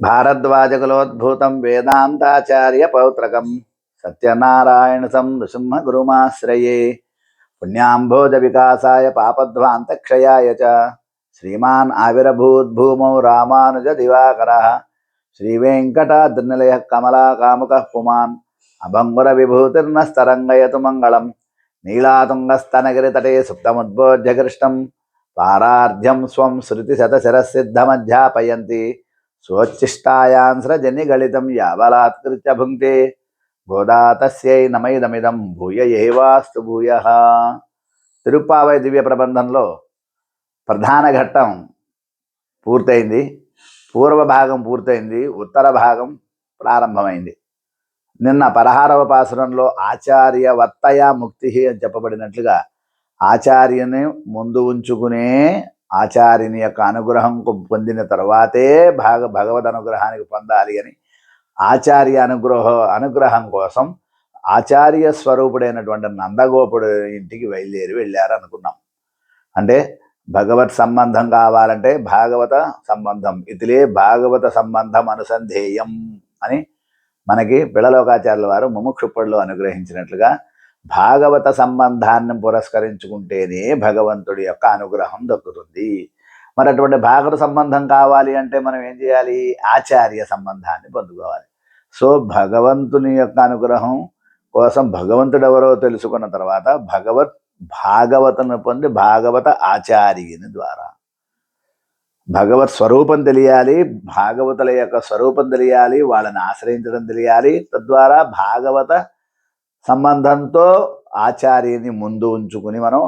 భారద్వాజకులోద్భూతం వేదాంతాచార్య పౌత్రకం సత్యనారాయణ నృసింహ గురుమాశ్రయే పుణ్యాంభోజ వికాసాయ పాపధ్వాంతక్షయాయ చ శ్రీమాన్ ఆవిరభూద్భూమౌ రామానుజ దివాకర శ్రీవేంకటాద్రినిలయ కమలాకాముక పుమాన్ అభంగుర విభూతిర్నస్తరంగయతు మంగళం నీలాతుంగస్తనగిరితటే సుప్తముద్బోధ్య కృష్ణం పారార్ధ్యం స్వం శృతి శతశిరసిద్ధమధ్యాపయంతి స్వోచ్ఛిష్టాయాంస్రజనిగళితం యావలాత్కృత్య భుంక్తే గోదా తస్యై నమైదమిదం భూయ ఏవాస్తు భూయః. తిరుప్పావై దివ్య ప్రబంధంలో ప్రధాన ఘట్టం పూర్తయింది. పూర్వ భాగం పూర్తయింది, ఉత్తర భాగం ప్రారంభమైంది. నిన్న 16వ పాసురంలో ఆచార్య వర్తయ ముక్తి అని చెప్పబడినట్లుగా ఆచార్యుని ముందు ఉంచుకునే ఆచార్యుని యొక్క అనుగ్రహం పొందిన తర్వాతే భగవద్ అనుగ్రహానికి పొందాలి అని ఆచార్య అనుగ్రహం కోసం ఆచార్య స్వరూపుడైనటువంటి నందగోపుడు ఇంటికి వెళ్ళారు అనుకున్నాం. అంటే భగవత్ సంబంధం కావాలంటే భాగవత సంబంధం, ఇతిలే భాగవత సంబంధం అనుసంధేయం అని మనకి బిళ్ళలోకాచార్యుల వారు ముముక్షుప్పడిలో అనుగ్రహించినట్లుగా భాగవత సంబంధాన్ని పురస్కరించుకుంటేనే భగవంతుడి యొక్క అనుగ్రహం దక్కుతుంది. మరి అటువంటి భాగవత సంబంధం కావాలి అంటే మనం ఏం చేయాలి? ఆచార్య సంబంధాన్ని పొందుకోవాలి. సో భగవంతుని యొక్క అనుగ్రహం కోసం భగవంతుడు ఎవరో తెలుసుకున్న తర్వాత భాగవతను పొంది భాగవత ఆచార్యుని ద్వారా భగవత్ స్వరూపం తెలియాలి, భాగవతుల యొక్క స్వరూపం తెలియాలి, వాళ్ళని ఆశ్రయించడం తెలియాలి. తద్వారా భాగవత సంబంధంతో ఆచార్యుని ముందు ఉంచుకుని మనం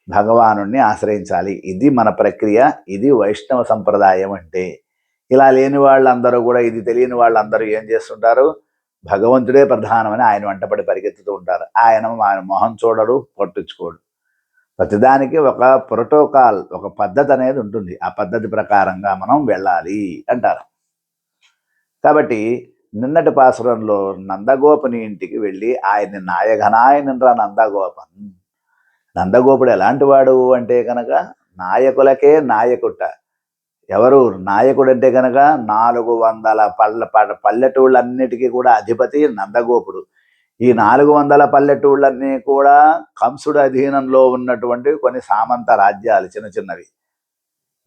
భగవానుణ్ణి ఆశ్రయించాలి. ఇది మన ప్రక్రియ, ఇది వైష్ణవ సంప్రదాయం. అంటే ఇలా లేని వాళ్ళందరూ కూడా, ఇది తెలియని వాళ్ళందరూ ఏం చేస్తుంటారు? భగవంతుడే ప్రధానమని ఆయన వెంటపడి పరిగెత్తుతూ ఉంటారు. ఆయన మొహం చూడడు, పట్టించుకోడు. ప్రతిదానికి ఒక ప్రోటోకాల్, ఒక పద్ధతి అనేది ఉంటుంది. ఆ పద్ధతి ప్రకారంగా మనం వెళ్ళాలి అంటారు. కాబట్టి నిన్నటి పాసురంలో నందగోపుని ఇంటికి వెళ్ళి ఆయన్ని నాయఘనాయనరా నందగోపన్. నందగోపుడు ఎలాంటి వాడు అంటే కనుక నాయకులకే నాయకుట. ఎవరు నాయకుడు అంటే కనుక 400 పల్లెటూళ్ళన్నిటికీ కూడా అధిపతి నందగోపుడు. ఈ 400 పల్లెటూళ్ళన్నీ కూడా కంసుడు అధీనంలో ఉన్నటువంటి కొన్ని సామంత రాజ్యాలు, చిన్న చిన్నవి.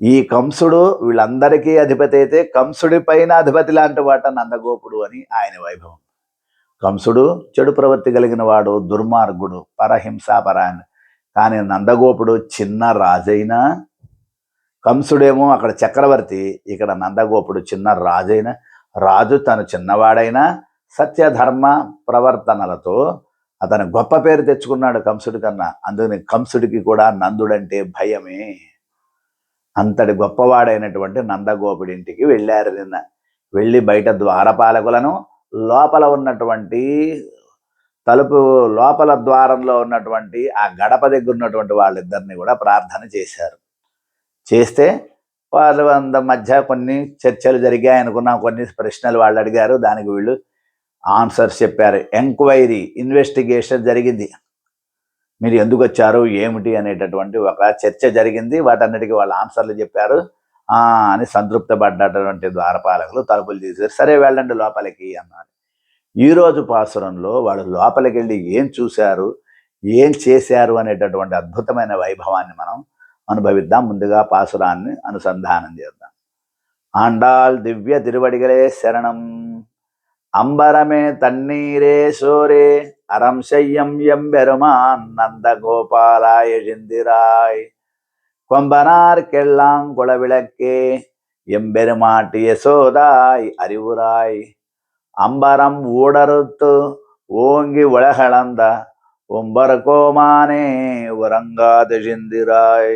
ఈ కంసుడు వీళ్ళందరికీ అధిపతి అయితే కంసుడి పైన అధిపతి లాంటి వాట నందగోపుడు అని ఆయన వైభవం. కంసుడు చెడు ప్రవృత్తి కలిగిన వాడు, దుర్మార్గుడు, పరహింసాపరాయణ. కానీ నందగోపుడు చిన్న రాజైనా, కంసుడేమో అక్కడ చక్రవర్తి, ఇక్కడ నందగోపుడు చిన్న రాజైన రాజు తను చిన్నవాడైనా సత్యధర్మ ప్రవర్తనలతో అతను గొప్ప పేరు తెచ్చుకున్నాడు కంసుడి కన్నా. అందుకని కంసుడికి కూడా నందుడంటే భయమే. అంతటి గొప్పవాడైనటువంటి నందగోపుడింటికి వెళ్ళారు నిన్న. వెళ్ళి బయట ద్వారపాలకులను, లోపల ఉన్నటువంటి తలుపు లోపల ద్వారంలో ఉన్నటువంటి ఆ గడప దగ్గర ఉన్నటువంటి వాళ్ళిద్దరిని కూడా ప్రార్థన చేశారు. చేస్తే వాళ్ళ మధ్య కొన్ని చర్చలు జరిగాయి అనుకున్నాం. కొన్ని ప్రశ్నలు వాళ్ళు అడిగారు, దానికి వీళ్ళు ఆన్సర్స్ చెప్పారు. ఎంక్వైరీ, ఇన్వెస్టిగేషన్ జరిగింది. మీరు ఎందుకు వచ్చారు, ఏమిటి అనేటటువంటి ఒక చర్చ జరిగింది. వాటన్నిటికీ వాళ్ళు ఆన్సర్లు చెప్పారు అని సంతృప్తపడ్డటువంటి ద్వారపాలకులు తలుపులు తీశారు. సరే వెళ్ళండి లోపలికి అన్నారు. ఈరోజు పాసురంలో వాళ్ళు లోపలికి వెళ్ళి ఏం చూశారు, ఏం చేశారు అనేటటువంటి అద్భుతమైన వైభవాన్ని మనం అనుభవిద్దాం. ముందుగా పాసురాన్ని అనుసంధానం చేద్దాం. ఆండాల్ దివ్య తిరువడిగలే శరణం. అంబరమే తన్నీరే సోరే அறம் செய்யம் எம்பெருமான் நந்தகோபாலாய எழுந்திராய். கொம்பனார்க்கெல்லாம் குலவிளக்கே எம்பெருமாட்டி யசோதாய் அறிவுராய். அம்பரம் ஊடறுத்து ஓங்கி உலகளந்த ஒம்பர் கோமானே உறங்காதெழுந்திராய்.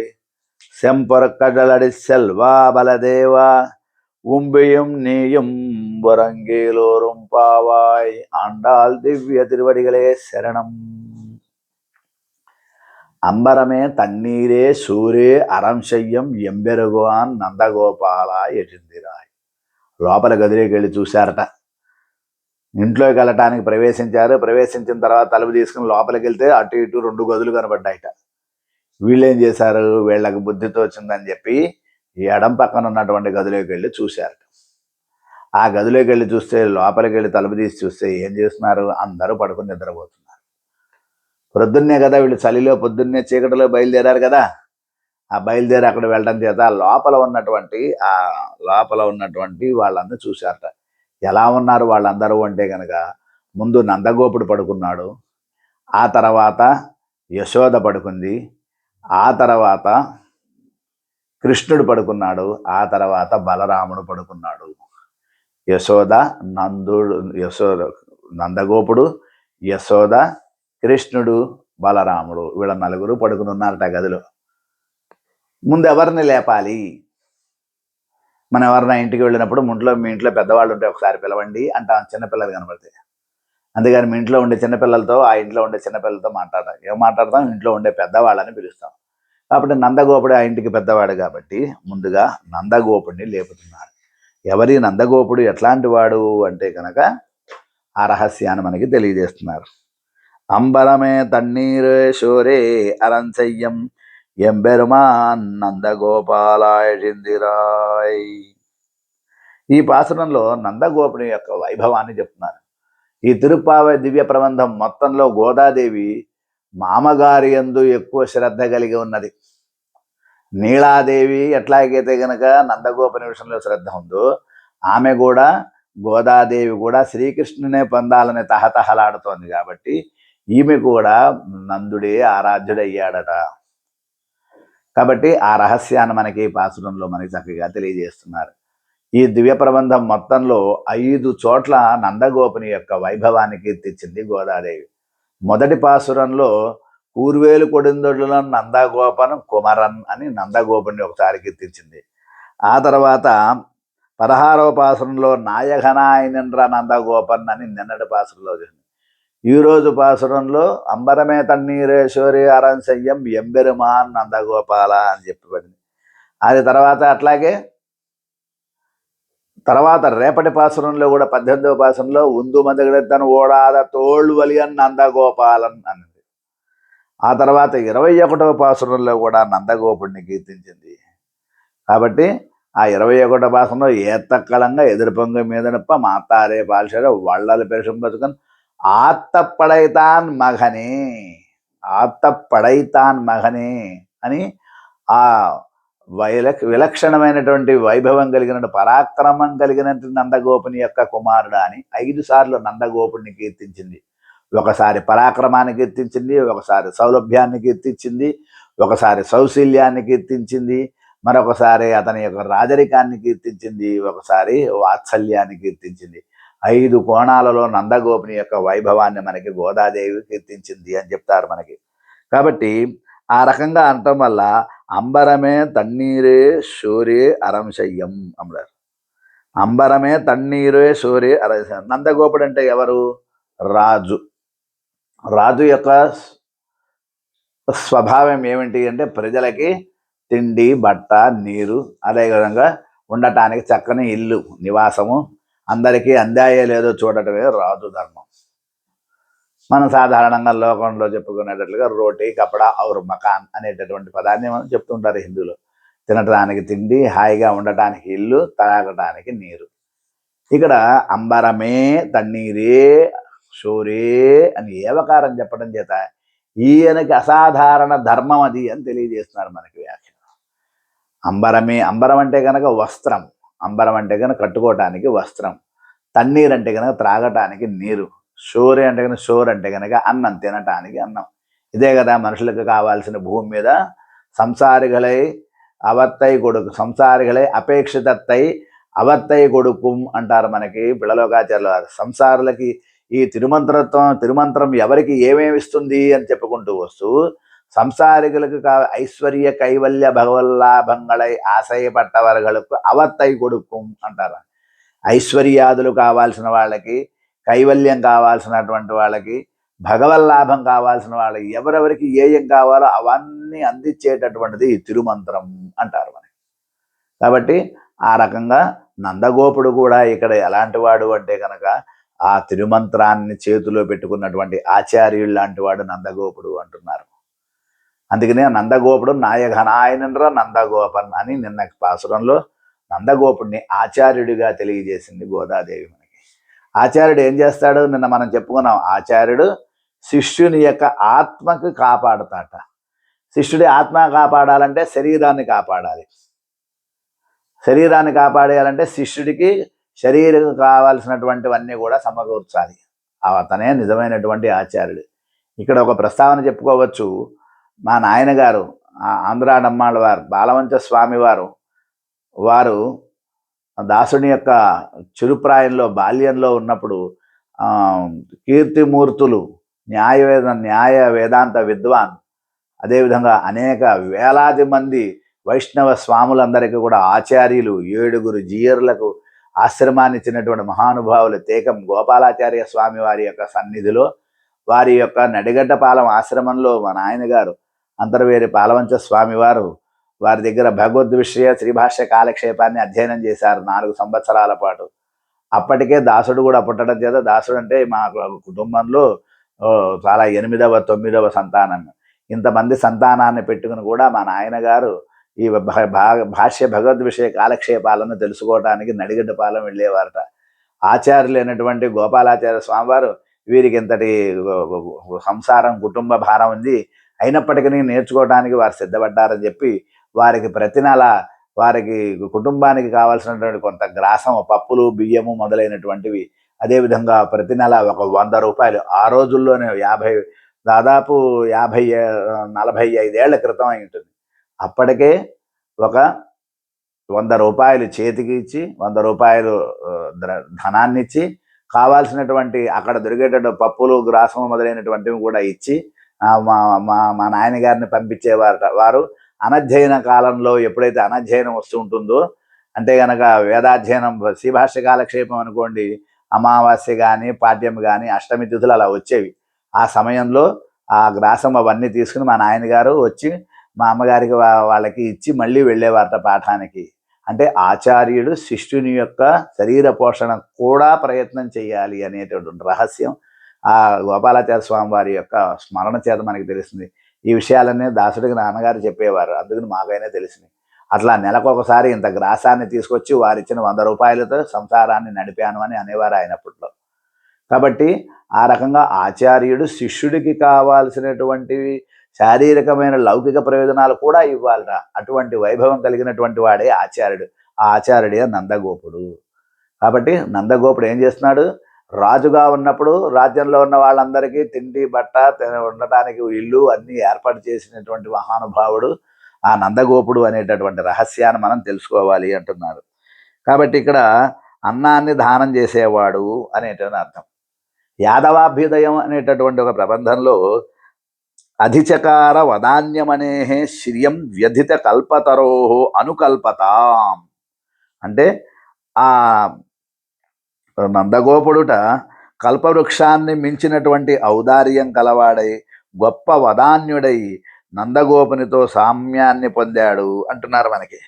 செம்பொற்கடலடி செல்வா பலதேவா உம்பியும் நீயும் உறங்கேலோரும் பாவாய். ஆண்டாள் திவ்ய திருவடிகளே சரணம். అంబరమే తన్నీరే సూరే అరం చెయ్యం ఎంబెరుగాన్ నందగోపాల ఎజిందిరాయ్. లోపల గదిలోకి వెళ్ళి చూశారట. ఇంట్లోకి వెళ్ళటానికి ప్రవేశించిన తర్వాత తలుపు తీసుకుని లోపలికి వెళ్తే అటు ఇటు 2 గదులు కనబడ్డాయిట. వీళ్ళేం చేశారు, వీళ్ళకి బుద్ధితో వచ్చిందని చెప్పి ఎడం పక్కన ఉన్నటువంటి గదిలోకి వెళ్ళి చూశారట. ఆ గదిలోకి వెళ్ళి చూస్తే, లోపలికి వెళ్ళి తలుపు తీసి చూస్తే ఏం చేస్తున్నారు? అందరూ పడుకుని నిద్రపోతున్నారు. పొద్దున్నే కదా వీళ్ళు, చలిలో పొద్దున్నే చీకటిలో బయలుదేరారు కదా. ఆ బయలుదేరి అక్కడ వెళ్ళడం చేత లోపల ఉన్నటువంటి వాళ్ళందరూ చూశారట. ఎలా ఉన్నారు వాళ్ళందరూ అంటే కనుక, ముందు నందగోపుడు పడుకున్నాడు, ఆ తర్వాత యశోద పడుకుంది, ఆ తర్వాత కృష్ణుడు పడుకున్నాడు, ఆ తర్వాత బలరాముడు పడుకున్నాడు. నందగోపుడు, యశోద, కృష్ణుడు, బలరాముడు, వీళ్ళ నలుగురు పడుకుని ఉన్నారట గదిలో. ముందు ఎవరిని లేపాలి? మనం ఎవరైనా ఇంటికి వెళ్ళినప్పుడు మీ ఇంట్లో పెద్దవాళ్ళు ఉంటే ఒకసారి పిలవండి అంటాం, చిన్నపిల్లలు కనబడితే. అందుకని మీ ఇంట్లో ఉండే చిన్నపిల్లలతో, ఆ ఇంట్లో ఉండే చిన్నపిల్లలతో మాట్లాడతాం. ఏం మాట్లాడతాం? ఇంట్లో ఉండే పెద్దవాళ్ళని పిలుస్తాం. కాబట్టి నందగోపుడు ఆ ఇంటికి పెద్దవాడు కాబట్టి ముందుగా నందగోపుడిని లేపుతున్నారు. ఎవరి నందగోపుడు ఎట్లాంటి వాడు అంటే కనుక ఆ రహస్యాన్ని మనకి తెలియజేస్తున్నారు. అంబరమే తన్నీరే శోరే అరంచయ్యం ఎంబెరుమాన్ నందగోపాలాయిందిరాయ్. ఈ పాసురంలో నందగోపుని యొక్క వైభవాన్ని చెప్తున్నారు. ఈ తిరుప్పావై దివ్య ప్రబంధం మొత్తంలో గోదాదేవి మామగారి యందు ఎక్కువ శ్రద్ధ కలిగి ఉన్నది. నీలాదేవి ఎట్లాగైతే గనక నందగోపుని విషయంలో శ్రద్ధ ఉందో, ఆమె కూడా, గోదాదేవి కూడా శ్రీకృష్ణునే పొందాలని తహతహలాడుతోంది కాబట్టి ఈమె కూడా నందుడే ఆరాధ్యుడయ్యాడట. కాబట్టి ఆ రహస్యాన్ని మనకి పాసురంలో మనకి చక్కగా తెలియజేస్తున్నారు. ఈ దివ్య ప్రబంధం మొత్తంలో 5 చోట్ల నందగోపుని యొక్క వైభవాన్ని కీర్తించింది గోదాదేవి. మొదటి పాసురంలో కూర్వేలు కొడిందొడ్ల నందగోపన్ కుమరన్ అని నందగోపుని ఒకసారి కీర్తించింది. ఆ తర్వాత 16వ పాసురంలో నాయఘనాయనింద్ర నందగోపన్ అని నిన్నటి పాసురంలో వచ్చింది. ఈరోజు పాసురంలో అంబరమే తన్నీరేశ్వరి అరంశయ్యం ఎంబెరుమాన్ నందగోపాల అని చెప్పబడింది. అది తర్వాత అట్లాగే తర్వాత రేపటి పాసురంలో కూడా 18వ పాసురంలో ఉందు మందగడెత్తను ఓడాద తోళ్ళు వలియన్ నందగోపాలన్ అన్నది. ఆ తర్వాత 21వ పాసురంలో కూడా నందగోపుడిని కీర్తించింది. కాబట్టి ఆ 21వ పాసురంలో ఏత్తక్కలంగా ఎదురుపొంగ మీదనప్ప మాతారే పాల్షర వళ్ళలు పెరుషం బతుకన్ ఆత్తపడైతాన్ మగనే అని ఆ విలక్షణమైనటువంటి వైభవం కలిగిన, పరాక్రమం కలిగినటువంటి నందగోపుని యొక్క కుమారుడు అని 5 సార్లు నందగోపుడిని కీర్తించింది. ఒకసారి పరాక్రమాన్ని కీర్తించింది, ఒకసారి సౌలభ్యాన్ని కీర్తించింది, ఒకసారి సౌశల్యాన్ని కీర్తించింది, మరొకసారి అతని యొక్క రాజరికాన్ని కీర్తించింది, ఒకసారి వాత్సల్యాన్ని కీర్తించింది. 5 కోణాలలో నందగోపుని యొక్క వైభవాన్ని మనకి గోదాదేవి కీర్తించింది అని చెప్తారు మనకి. కాబట్టి ఆ రకంగా అనటం వల్ల అంబరమే తన్నీరే శూరే అరంశయ్యం అన్నారు. అంబరమే తన్నీరే శూరే అరంశయ్యం. నందగోపుడు అంటే ఎవరు? రాజు. రాజు యొక్క స్వభావం ఏమిటి అంటే ప్రజలకి తిండి, బట్ట, నీరు, అదేవిధంగా ఉండటానికి చక్కని ఇల్లు, నివాసము అందరికీ అందాయో లేదో చూడటమే రాజు ధర్మం. మనం సాధారణంగా లోకంలో చెప్పుకునేటట్లుగా రోటీ, కపడా ఔర్ మకాన్ అనేటటువంటి పదాన్ని మనం చెప్తుంటారు హిందూలో. తినటానికి తిండి, హాయిగా ఉండటానికి ఇల్లు, తాగటానికి నీరు. ఇక్కడ అంబరమే తన్నీరే శూరే అని ఏవకారం చెప్పడం చేత ఈయనకి అసాధారణ ధర్మం అది అని తెలియజేస్తున్నారు మనకి వ్యాఖ్య. అంబరమే, అంబరం అంటే కనుక వస్త్రం, అంబరం అంటే కనుక కట్టుకోవటానికి వస్త్రం, తన్నీరు అంటే కనుక త్రాగటానికి నీరు, షోరే అంటే కనుక షోర్ అంటే కనుక అన్నం, తినటానికి అన్నం. ఇదే కదా మనుషులకు కావాల్సిన భూమి మీద. సంసారిகளై అవత్తై కొడుకు, సంసారిகளై అపేక్షితత్తై అవత్తై కొడుకు అంటారు మనకి పిల్లలోకాచార్యులు. సంసారులకి ఈ తిరుమంత్రం ఎవరికి ఏమేమి ఇస్తుంది అని చెప్పుకుంటూ వస్తూ, సంసారికులకు ఐశ్వర్య కైవల్య భగవల్లాభంగళై ఆశయపట్టవర్గలకు అవత్తై కొడుకు అంటారు. ఐశ్వర్యాదులు కావాల్సిన వాళ్ళకి, కైవల్యం కావాల్సినటువంటి వాళ్ళకి, భగవల్లాభం కావాల్సిన వాళ్ళకి, ఎవరెవరికి ఏం కావాలో అవన్నీ అందించేటటువంటిది తిరుమంత్రం అంటారు మనకి. కాబట్టి ఆ రకంగా నందగోపుడు కూడా ఇక్కడ ఎలాంటి వాడు అంటే కనుక ఆ తిరుమంత్రాన్ని చేతిలో పెట్టుకున్నటువంటి ఆచార్యుడు లాంటి వాడు నందగోపుడు అంటున్నారు. అందుకనే నందగోపుడు నాయఘనాయనంద్ర నందగోపన్ అని నిన్న పాసురంలో నందగోపుడిని ఆచార్యుడిగా తెలియజేసింది గోదాదేవి మనకి. ఆచార్యుడు ఏం చేస్తాడు? నిన్న మనం చెప్పుకున్నాం, ఆచార్యుడు శిష్యుని యొక్క ఆత్మకు కాపాడుతాట. శిష్యుడి ఆత్మ కాపాడాలంటే శరీరాన్ని కాపాడాలి. శరీరాన్ని కాపాడేయాలంటే శిష్యుడికి శరీరం కావాల్సినటువంటివన్నీ కూడా సమకూర్చాలి. అతనే నిజమైనటువంటి ఆచార్యుడు. ఇక్కడ ఒక ప్రస్తావన చెప్పుకోవచ్చు. మా నాయనగారు ఆంధ్రా డమ్మాళ్ళ వారు బాలవంచ స్వామి వారు దాసుని యొక్క చిరుప్రాయంలో బాల్యంలో ఉన్నప్పుడు కీర్తిమూర్తులు, న్యాయ వేదాంత విద్వాన్, అదేవిధంగా అనేక వేలాది మంది వైష్ణవ స్వాములందరికీ కూడా ఆచార్యులు, 7 జీయర్లకు ఆశ్రమాన్ని ఇచ్చినటువంటి మహానుభావులు తేకం గోపాలాచార్య స్వామి వారి యొక్క సన్నిధిలో, వారి యొక్క నడిగడ్డపాలెం ఆశ్రమంలో మా నాయనగారు అంతర్వేరి పాలవంచ స్వామి వారి దగ్గర భగవద్విషయ శ్రీభాష్య కాలక్షేపాన్ని అధ్యయనం చేశారు 4 సంవత్సరాల పాటు. అప్పటికే దాసుడు కూడా పుట్టడం చేత, దాసుడు అంటే మా కుటుంబంలో చాలా 8వ 9వ సంతానం. ఇంతమంది సంతానాన్ని పెట్టుకుని కూడా మా నాయనగారు ఈ భాష్య భగవద్విషయ కాలక్షేపాలను తెలుసుకోవడానికి నడిగడ్డపాలెం వెళ్ళేవారట. ఆచార్యులైనటువంటి గోపాలాచార్య స్వామివారు వీరికి ఇంతటి సంసారం, కుటుంబ భారం ఉంది, అయినప్పటికీ నేర్చుకోవడానికి వారు సిద్ధపడ్డారని చెప్పి వారికి ప్రతి నెల వారికి కుటుంబానికి కావాల్సినటువంటి కొంత గ్రాసం, పప్పులు, బియ్యము మొదలైనటువంటివి, అదేవిధంగా ప్రతి నెల ఒక 100 రూపాయలు, ఆ రోజుల్లోనే దాదాపు 45 ఏళ్ల క్రితం అయి ఉంటుంది. అప్పటికే ఒక 100 రూపాయలు చేతికి ఇచ్చి, 100 రూపాయలు ధనాన్ని ఇచ్చి, కావాల్సినటువంటి అక్కడ దొరికేటటువంటి పప్పులు, గ్రాసము మొదలైనటువంటివి కూడా ఇచ్చి మా నాయనగారిని పంపించేవారట. వారు అనధ్యయన కాలంలో ఎప్పుడైతే అనధ్యయనం వస్తూ ఉంటుందో, అంటే కనుక వేదాధ్యయనం శ్రీభాష్య కాలక్షేపం అనుకోండి, అమావాస్య కానీ పాడ్యం కానీ అష్టమి తిథులు అలా వచ్చేవి. ఆ సమయంలో ఆ గ్రాసం అవన్నీ తీసుకుని మా నాయనగారు వచ్చి మా అమ్మగారికి వాళ్ళకి ఇచ్చి మళ్ళీ వెళ్ళేవారట పాఠానికి. అంటే ఆచార్యుడు శిష్యుని యొక్క శరీర పోషణ కూడా ప్రయత్నం చేయాలి అనేటటువంటి రహస్యం ఆ గోపాలాచార్య స్వామి వారి యొక్క స్మరణ చేత మనకి తెలుస్తుంది. ఈ విషయాలన్నీ దాసుడికి నాన్నగారు చెప్పేవారు, అందుకని మాకైనా తెలిసింది. అట్లా నెలకొకసారి ఇంత గ్రాసాన్ని తీసుకొచ్చి వారిచ్చిన 100 రూపాయలతో సంసారాన్ని నడిపాను అని అనేవారు ఆయనప్పట్లో. కాబట్టి ఆ రకంగా ఆచార్యుడు శిష్యుడికి కావాల్సినటువంటివి శారీరకమైన లౌకిక ప్రయోజనాలు కూడా ఇవ్వాలట. అటువంటి వైభవం కలిగినటువంటి వాడే ఆచార్యుడు. ఆ ఆచార్యుడే నందగోపుడు. కాబట్టి నందగోపుడు ఏం చేస్తున్నాడు? రాజుగా ఉన్నప్పుడు రాజ్యంలో ఉన్న వాళ్ళందరికీ తిండి, బట్ట, ఉండటానికి ఇల్లు అన్నీ ఏర్పాటు చేసినటువంటి మహానుభావుడు ఆ నందగోపుడు అనేటటువంటి రహస్యాన్ని మనం తెలుసుకోవాలి అంటున్నారు. కాబట్టి ఇక్కడ అన్నాన్ని దానం చేసేవాడు అనేటువంటి అర్థం. యాదవాభ్యుదయం అనేటటువంటి ఒక ప్రబంధంలో అధిచకార వదాన్యమనే శ్రియం వ్యధిత కల్పతరోహో అనుకల్పతాం అంటే ఆ నందగోపుడుట కల్పవృక్షాన్ని మించినటువంటి ఔదార్యం కలవాడై గొప్ప వదాన్యుడై నందగోపునితో సామ్యాన్ని పొందాడు అంటున్నారు మనకి.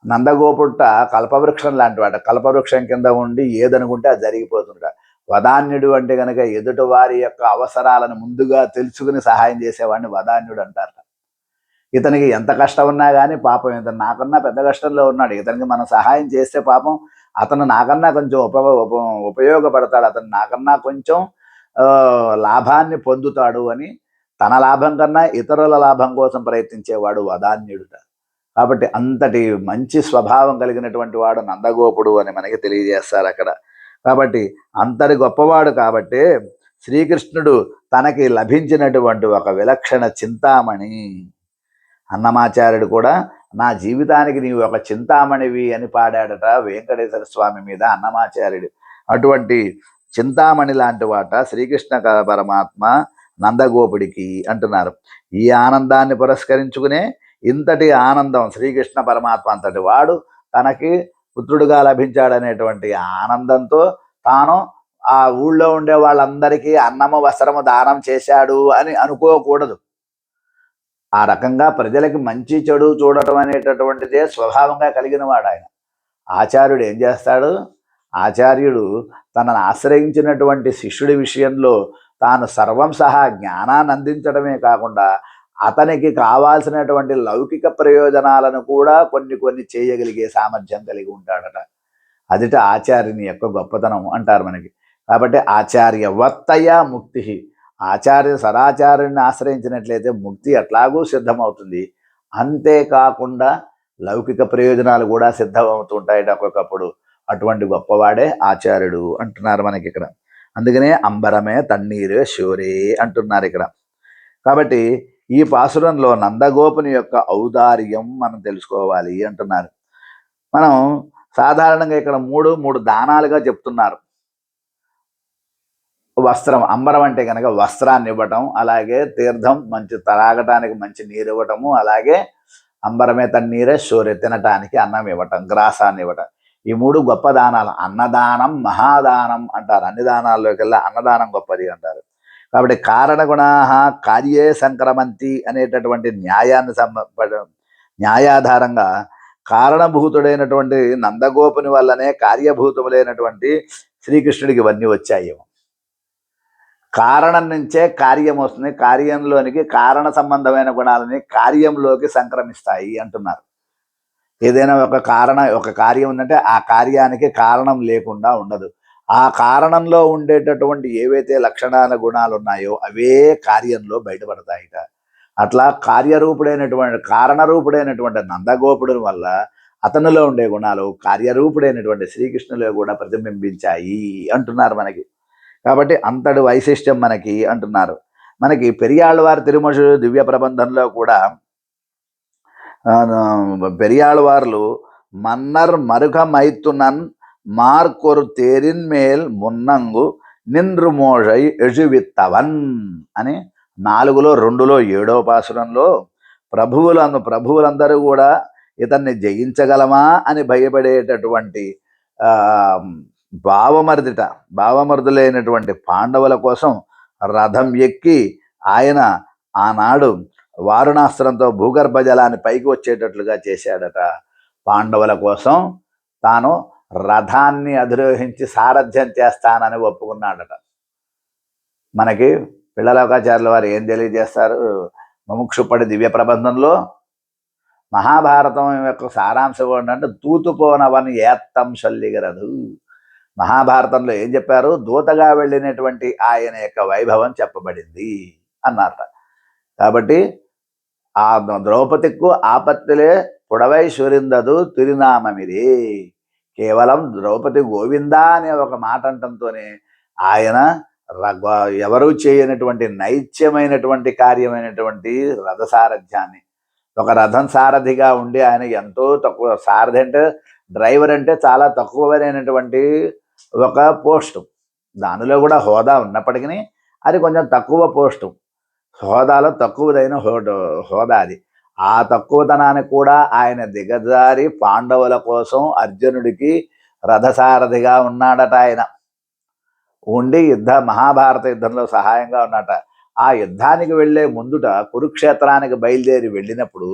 నందగోపుట కల్పవృక్షం లాంటి వాట. కల్పవృక్షం కింద ఉండి ఏదనుకుంటే అది జరిగిపోతుంట. వదాన్యుడు అంటే కనుక ఎదుటి వారి యొక్క అవసరాలను ముందుగా తెలుసుకుని సహాయం చేసేవాడిని వదాన్యుడు అంటారు. ఇతనికి ఎంత కష్టం ఉన్నా కానీ పాపం ఇతను నాకన్నా పెద్ద కష్టంలో ఉన్నాడు, ఇతనికి మనం సహాయం చేస్తే పాపం అతను నాకన్నా కొంచెం ఉపయోగపడతాడు, అతను నాకన్నా కొంచెం లాభాన్ని పొందుతాడు అని తన లాభం కన్నా ఇతరుల లాభం కోసం ప్రయత్నించేవాడు వదాన్యుడుట. కాబట్టి అంతటి మంచి స్వభావం కలిగినటువంటి వాడు నందగోపుడు అని మనకి తెలియజేస్తారు అక్కడ. కాబట్టి అంతటి గొప్పవాడు కాబట్టే శ్రీకృష్ణుడు తనకి లభించినటువంటి ఒక విలక్షణ చింతామణి. అన్నమాచార్యుడు కూడా నా జీవితానికి నీవు ఒక చింతామణివి అని పాడాడట వెంకటేశ్వర స్వామి మీద అన్నమాచార్యుడు. అటువంటి చింతామణి లాంటి వాట శ్రీకృష్ణ పరమాత్మ నందగోపుడికి అంటున్నారు. ఈ ఆనందాన్ని పురస్కరించుకునే ఇంతటి ఆనందం శ్రీకృష్ణ పరమాత్మ అంతటి వాడు తనకి పుత్రుడుగా లభించాడనేటువంటి ఆనందంతో తాను ఆ ఊళ్ళో ఉండే వాళ్ళందరికీ అన్నము వస్త్రము దానం చేశాడు అని అనుకోకూడదు. ఆ రకంగా ప్రజలకి మంచి చెడు చూడటం అనేటటువంటిదే స్వభావంగా కలిగిన వాడు ఆయన. ఆచార్యుడు ఏం చేస్తాడు? ఆచార్యుడు తనను ఆశ్రయించినటువంటి శిష్యుడి విషయంలో తాను సర్వం సహా జ్ఞానాన్ని అందించడమే కాకుండా అతనికి కావాల్సినటువంటి లౌకిక ప్రయోజనాలను కూడా కొన్ని కొన్ని చేయగలిగే సామర్థ్యం కలిగి ఉంటాడట. అదిట ఆచార్యుని యొక్క గొప్పతనం అంటారు మనకి. కాబట్టి ఆచార్యవర్తయ ముక్తి, సదాచార్యుని ఆశ్రయించినట్లయితే ముక్తి ఎట్లాగూ సిద్ధమవుతుంది. అంతేకాకుండా లౌకిక ప్రయోజనాలు కూడా సిద్ధమవుతుంటాయట ఒక్కొక్కప్పుడు. అటువంటి గొప్పవాడే ఆచార్యుడు అంటున్నారు మనకి ఇక్కడ. అందుకనే అంబరమే తన్నీరే శోరే అంటున్నారు ఇక్కడ. కాబట్టి ఈ పాసురంలో నందగోపుని యొక్క ఔదార్యం మనం తెలుసుకోవాలి అంటున్నారు. మనం సాధారణంగా ఇక్కడ మూడు దానాలుగా చెప్తున్నారు. వస్త్రం, అంబరం అంటే కనుక వస్త్రాన్ని ఇవ్వటం, అలాగే తీర్థం మంచి తాగటానికి మంచి నీరు ఇవ్వటము, అలాగే అంబరమే తన్నీరే శౌర్య తినటానికి అన్నం ఇవ్వటం, గ్రాసాన్ని ఇవ్వటం. ఈ మూడు గొప్ప దానాలు. అన్నదానం మహాదానం అంటారు. అన్ని దానాల్లోకెల్లా అన్నదానం గొప్పది అంటారు. కాబట్టి కారణగుణా కార్యే సంక్రమంతి అనేటటువంటి న్యాయాధారంగా కారణభూతుడైనటువంటి నందగోపుని వల్లనే కార్యభూతములైనటువంటి శ్రీకృష్ణుడికి ఇవన్నీ వచ్చాయి. కారణం నుంచే కార్యం వస్తుంది. కార్యంలోనికి కారణ సంబంధమైన గుణాలని కార్యంలోకి సంక్రమిస్తాయి అంటున్నారు. ఏదైనా ఒక కార్యం ఉందంటే ఆ కార్యానికి కారణం లేకుండా ఉండదు. ఆ కారణంలో ఉండేటటువంటి ఏవైతే లక్షణాల గుణాలు ఉన్నాయో అవే కార్యంలో బయటపడతాయిట. అట్లా కారణరూపుడైనటువంటి నందగోపుడు వల్ల అతనిలో ఉండే గుణాలు కార్యరూపుడైనటువంటి శ్రీకృష్ణులో కూడా ప్రతిబింబించాయి అంటున్నారు మనకి. కాబట్టి అంతటి వైశిష్ట్యం మనకి అంటున్నారు. మనకి పెరియాళ్ళవారి తిరుమషు దివ్య ప్రబంధంలో కూడా పెరియాళ్ళవార్లు మన్నర్ మరుగ మైతునన్ మార్కొరు తేరిన్ మేల్ మున్నంగు నిన్రు మోషై ఎజువిత్తవన్ అని 4లో 2లో 7వ పాసురంలో ప్రభువులందరూ కూడా ఇతన్ని జయించగలమా అని భయపడేటటువంటి భావమరుదులైనటువంటి పాండవుల కోసం రథం ఎక్కి ఆయన ఆనాడు వారుణాస్త్రంతో భూగర్భ జలాన్ని పైకి వచ్చేటట్లుగా చేశాడట. పాండవుల కోసం తాను రథాన్ని అధిరోహించి సారథ్యం చేస్తానని ఒప్పుకున్నాడట. మనకి పిల్లలోకాచార్యుల వారు ఏం తెలియజేస్తారు? ముముక్షుపడి దివ్య ప్రబంధంలో మహాభారతం యొక్క సారాంశం ఏంటంటే తూతుపోనవని ఏత్తం శల్లిగరదు. మహాభారతంలో ఏం చెప్పారు? దూతగా వెళ్ళినటువంటి ఆయన యొక్క వైభవం చెప్పబడింది అన్నారట. కాబట్టి ఆ ద్రౌపదికు ఆపత్తులే పుడవై సురిందదు తిరునామమిది. కేవలం ద్రౌపది గోవిందా అనే ఒక మాట అంటంతోనే ఆయన ఎవరూ చేయనటువంటి నైత్యమైనటువంటి కార్యమైనటువంటి రథసారథ్యాన్ని, ఒక రథం సారథిగా ఉండి ఆయన ఎంతో తక్కువ, సారథి అంటే డ్రైవర్ అంటే చాలా తక్కువైనటువంటి ఒక పోస్టు. దానిలో కూడా హోదా ఉన్నప్పటికీ అది కొంచెం తక్కువ పోస్టు, హోదాలో తక్కువదైన హోదా అది. ఆ తక్కువతనాన్ని కూడా ఆయన దిగజారి పాండవుల కోసం అర్జునుడికి రథసారథిగా ఉన్నాడట. ఆయన ఉండి మహాభారత యుద్ధంలో సహాయంగా ఉన్నట. ఆ యుద్ధానికి వెళ్లే ముందుట కురుక్షేత్రానికి బయలుదేరి వెళ్ళినప్పుడు,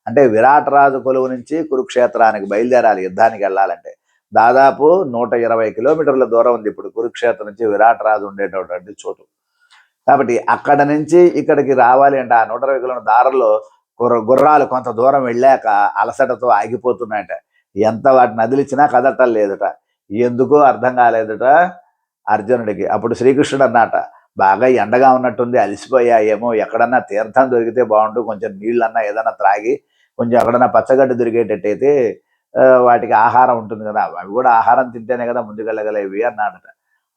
అంటే విరాట్ రాజు కొలువు నుంచి కురుక్షేత్రానికి బయలుదేరాలి యుద్ధానికి వెళ్ళాలంటే. దాదాపు 120 కిలోమీటర్ల దూరం ఉంది ఇప్పుడు కురుక్షేత్రం నుంచి విరాట్ రాజు ఉండేటటువంటి చోటు. కాబట్టి అక్కడ నుంచి ఇక్కడికి రావాలి అంటే ఆ 120 కిలోమీటర్ల దారిలో గుర్రాలు కొంత దూరం వెళ్ళాక అలసటతో ఆగిపోతున్నాయట. ఎంత వాటిని నదిలిచ్చినా కదటం లేదుట. ఎందుకో అర్థం కాలేదుట అర్జునుడికి. అప్పుడు శ్రీకృష్ణుడు అన్నట, బాగా ఎండగా ఉన్నట్టుంది, అలసిపోయాయేమో, ఎక్కడన్నా తీర్థం దొరికితే బాగుండు, కొంచెం నీళ్ళన్నా ఏదన్నా త్రాగి కొంచెం ఎక్కడన్నా పచ్చగడ్డి దొరికేటట్టయితే వాటికి ఆహారం ఉంటుంది కదా, అవి కూడా ఆహారం తింటేనే కదా ముందుకెళ్ళగలేవి అన్నాడట.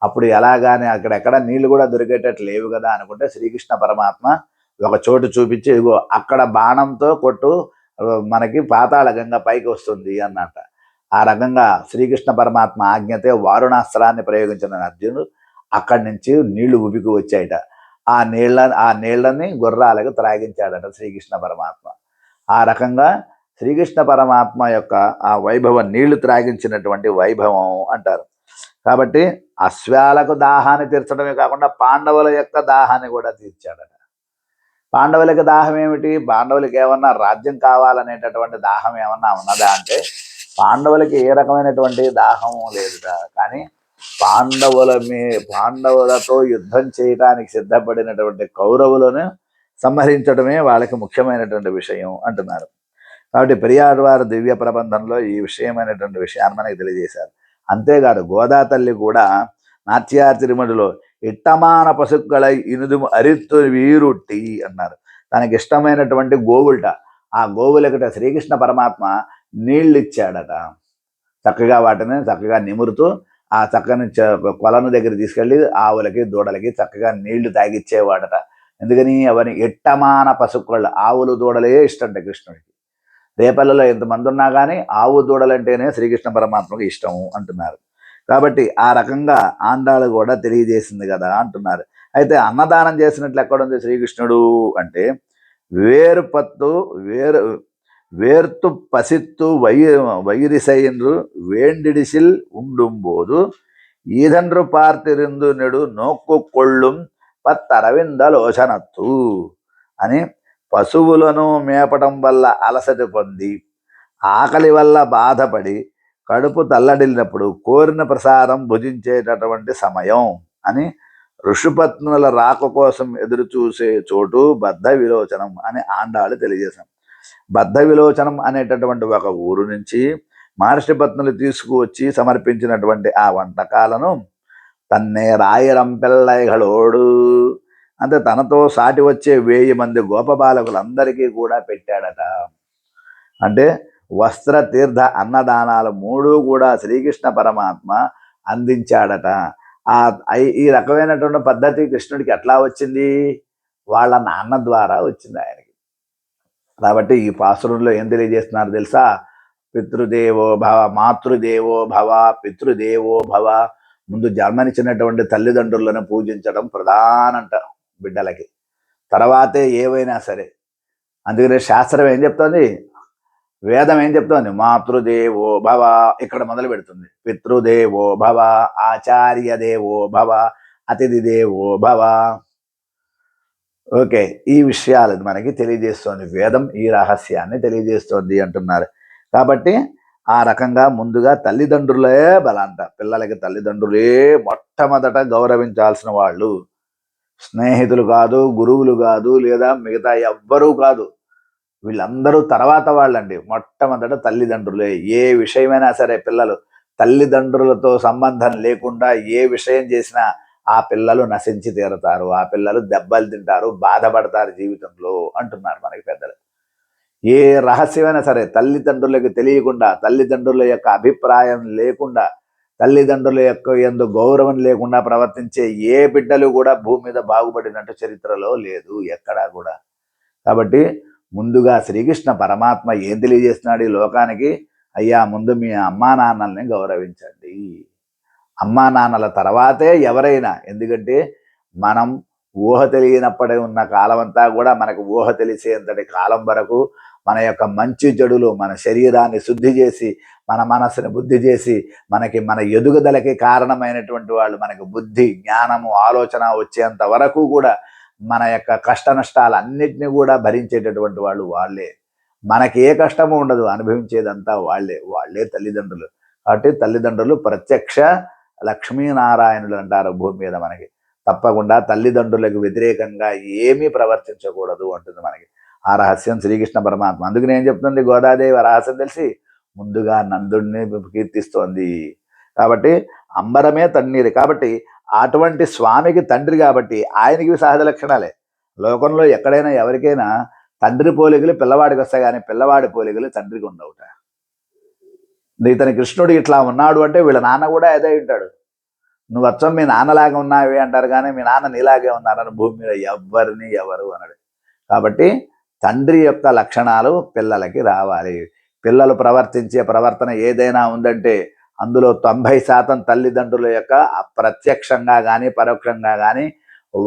అప్పుడు ఎలాగానే అక్కడెక్కడ నీళ్లు కూడా దొరికేటట్టు లేవు కదా అనుకుంటే శ్రీకృష్ణ పరమాత్మ ఒక చోటు చూపించి, ఇగో అక్కడ బాణంతో కొట్టు, మనకి పాతాళ గంగ పైకి వస్తుంది అన్నట. ఆ రకంగా శ్రీకృష్ణ పరమాత్మ ఆజ్ఞతే వారుణాస్త్రాన్ని ప్రయోగించిన అర్జునుడు అక్కడి నుంచి నీళ్లు ఉబికి వచ్చాయట. ఆ నీళ్ళని గుర్రాలకు త్రాగించాడట శ్రీకృష్ణ పరమాత్మ. ఆ రకంగా శ్రీకృష్ణ పరమాత్మ యొక్క ఆ వైభవం, నీళ్లు త్రాగించినటువంటి వైభవం అంటారు. కాబట్టి అశ్వాలకు దాహాన్ని తీర్చడమే కాకుండా పాండవుల యొక్క దాహాన్ని కూడా తీర్చాడట. పాండవులకి దాహం ఏమిటి? పాండవులకి ఏమన్నా రాజ్యం కావాలనేటటువంటి దాహం ఏమన్నా ఉన్నదా అంటే పాండవులకి ఏ రకమైనటువంటి దాహం లేదుట. కానీ పాండవులతో యుద్ధం చేయడానికి సిద్ధపడినటువంటి కౌరవులను సంహరించడమే వాళ్ళకి ముఖ్యమైనటువంటి విషయం అంటున్నారు. కాబట్టి పెరియాళ్వారు దివ్య ప్రబంధంలో ఈ విషయమైనటువంటి విషయాన్ని మనకి తెలియజేశారు. అంతేకాదు గోదా తల్లి కూడా నాట్యార్ తిరుమడిలో ఇట్టమాన పశుక్കളై ఇనుదుము అరిత్తు వీరుట్టి అన్నారు. తనకి ఇష్టమైనటువంటి గోవులట, ఆ గోవులకట శ్రీకృష్ణ పరమాత్మ నీళ్ళు ఇచ్చాడట. చక్కగా వాటిని చక్కగా నిమురుతూ ఆ చక్కని కొలను దగ్గర తీసుకెళ్ళి ఆవులకి దూడలకి చక్కగా నీళ్లు తాగిచ్చేవాడట. ఎందుకని అవన్నీ ఎట్టమాన పశుక్கள், ఆవులు దూడలే ఇష్టంట కృష్ణుడికి. రేపల్లలో ఎంతమంది ఉన్నా కానీ ఆవు దూడలంటేనే శ్రీకృష్ణ పరమాత్మకు ఇష్టము అంటున్నారు. కాబట్టి ఆ రకంగా ఆండాళ్ళు కూడా తెలియజేసింది కదా అంటున్నారు. అయితే అన్నదానం చేసినట్లు ఎక్కడుంది శ్రీకృష్ణుడు అంటే, వేరుపత్తు వేర్తు పసిత్తు వయిరిసైన్రు వేండిడిసిల్ ఉండుంబోదు ఈదన్రు పార్తిరిందు నెడు నోక్కు కొళ్ళుం పత్తరవిందలోచనత్తు అని, పశువులను మేపటం వల్ల అలసట పొంది ఆకలి వల్ల బాధపడి కడుపు తల్లడిల్లినప్పుడు కోరిన ప్రసాదం భుజించేటటువంటి సమయం అని, ఋషిపత్నుల రాక కోసం ఎదురు చూసే చోటు బద్ధ విలోచనం అని ఆండాళ్ళు తెలియజేశాం. బద్ధ విలోచనం అనేటటువంటి ఒక ఊరు నుంచి మహర్షి పత్నులు తీసుకువచ్చి సమర్పించినటువంటి ఆ వంటకాలను తన్నే రాయరం పిల్లైகளోడు అంటే తనతో సాటి వచ్చే 1000 మంది గోపబాలకులందరికీ కూడా పెట్టాడట. అంటే వస్త్ర తీర్థ అన్నదానాలు 3 కూడా శ్రీకృష్ణ పరమాత్మ అందించాడట. ఈ రకమైనటువంటి పద్ధతి కృష్ణుడికి ఎట్లా వచ్చింది? వాళ్ళ నాన్న ద్వారా వచ్చింది ఆయనకి. కాబట్టి ఈ పాసురంలో ఏం తెలియజేస్తున్నారు తెలుసా? పితృదేవో భవ, మాతృదేవో భవ, పితృదేవో భవ. ముందు జన్మనిచ్చినటువంటి తల్లిదండ్రులను పూజించడం ప్రధానంట బిడ్డలకి, తర్వాతే ఏవైనా సరే. అందుకనే శాస్త్రం ఏం చెప్తోంది, వేదం ఏం చెప్తోంది? మాతృదేవో భవ ఇక్కడ మొదలు పెడుతుంది. పితృదేవో భవ, ఆచార్య దేవో భవ, అతిథి దేవో భవ. ఓకే, ఈ విషయాలు మనకి తెలియజేస్తోంది వేదం, ఈ రహస్యాన్ని తెలియజేస్తోంది అంటున్నారు. కాబట్టి ఆ రకంగా ముందుగా తల్లిదండ్రులే బలంట. పిల్లలకి తల్లిదండ్రులే మొట్టమొదట గౌరవించాల్సిన వాళ్ళు. స్నేహితులు కాదు, గురువులు కాదు, లేదా మిగతా ఎవ్వరూ కాదు. వీళ్ళందరూ తర్వాత వాళ్ళండి. మొట్టమొదట తల్లిదండ్రులే. ఏ విషయమైనా సరే పిల్లలు తల్లిదండ్రులతో సంబంధం లేకుండా ఏ విషయం చేసినా ఆ పిల్లలు నశించి తీరతారు, ఆ పిల్లలు దెబ్బలు తింటారు, బాధపడతారు జీవితంలో అంటున్నారు మనకి పెద్దలు. ఏ రహస్యమైనా సరే తల్లిదండ్రులకు తెలియకుండా, తల్లిదండ్రుల యొక్క అభిప్రాయం లేకుండా, తల్లిదండ్రుల యొక్క యందు గౌరవం లేకుండా ప్రవర్తించే ఏ బిడ్డలు కూడా భూమి మీద బాగుపడినట్టు చరిత్రలో లేదు ఎక్కడా కూడా. కాబట్టి ముందుగా శ్రీకృష్ణ పరమాత్మ ఏం తెలియజేస్తున్నాడు ఈ లోకానికి? అయ్యా, ముందు మీ అమ్మా నాన్నల్ని గౌరవించండి. అమ్మా నాన్నల తర్వాతే ఎవరైనా. ఎందుకంటే మనం ఊహ తెలియనప్పుడే ఉన్న కాలం అంతా కూడా మనకు ఊహ తెలిసేంతటి కాలం వరకు మన యొక్క మంచి చెడులు మన శరీరాన్ని శుద్ధి చేసి, మన మనస్సుని బుద్ధి చేసి, మన ఎదుగుదలకి కారణమైనటువంటి వాళ్ళు, మనకు బుద్ధి, జ్ఞానము, ఆలోచన వచ్చేంత వరకు కూడా మన యొక్క కష్ట నష్టాలన్నిటినీ కూడా భరించేటటువంటి వాళ్ళు వాళ్ళే. మనకి ఏ కష్టము ఉండదు, అనుభవించేదంతా వాళ్ళే తల్లిదండ్రులు. కాబట్టి తల్లిదండ్రులు ప్రత్యక్ష లక్ష్మీనారాయణులు అంటారు భూమి మీద మనకి. తప్పకుండా తల్లిదండ్రులకు వ్యతిరేకంగా ఏమీ ప్రవర్తించకూడదు అంటుంది మనకి ఆ రహస్యం శ్రీకృష్ణ పరమాత్మ. అందుకని ఏం చెప్తుంది గోదాదేవి రహస్యం తెలిసి ముందుగా నందుడిని కీర్తిస్తోంది. కాబట్టి అంబరమే తన్నీరు. కాబట్టి అటువంటి స్వామికి తండ్రి కాబట్టి ఆయనకి సహజ లక్షణాలే. లోకంలో ఎక్కడైనా ఎవరికైనా తండ్రి పోలికలు పిల్లవాడికి వస్తాయి, కానీ పిల్లవాడి పోలికలు తండ్రికి ఉండవుట. ఇతని కృష్ణుడు ఇట్లా ఉన్నాడు అంటే వీళ్ళ నాన్న కూడా అదే ఉంటాడు. నువ్వు వచ్చం మీ నాన్నలాగా ఉన్నావే అంటారు, కానీ మీ నాన్న నీలాగే ఉన్నారని భూమి మీద ఎవరు అనడు. కాబట్టి తండ్రి యొక్క లక్షణాలు పిల్లలకి రావాలి. పిల్లలు ప్రవర్తించే ప్రవర్తన ఏదైనా ఉందంటే అందులో 90% తల్లిదండ్రుల యొక్క ప్రత్యక్షంగా కానీ పరోక్షంగా కానీ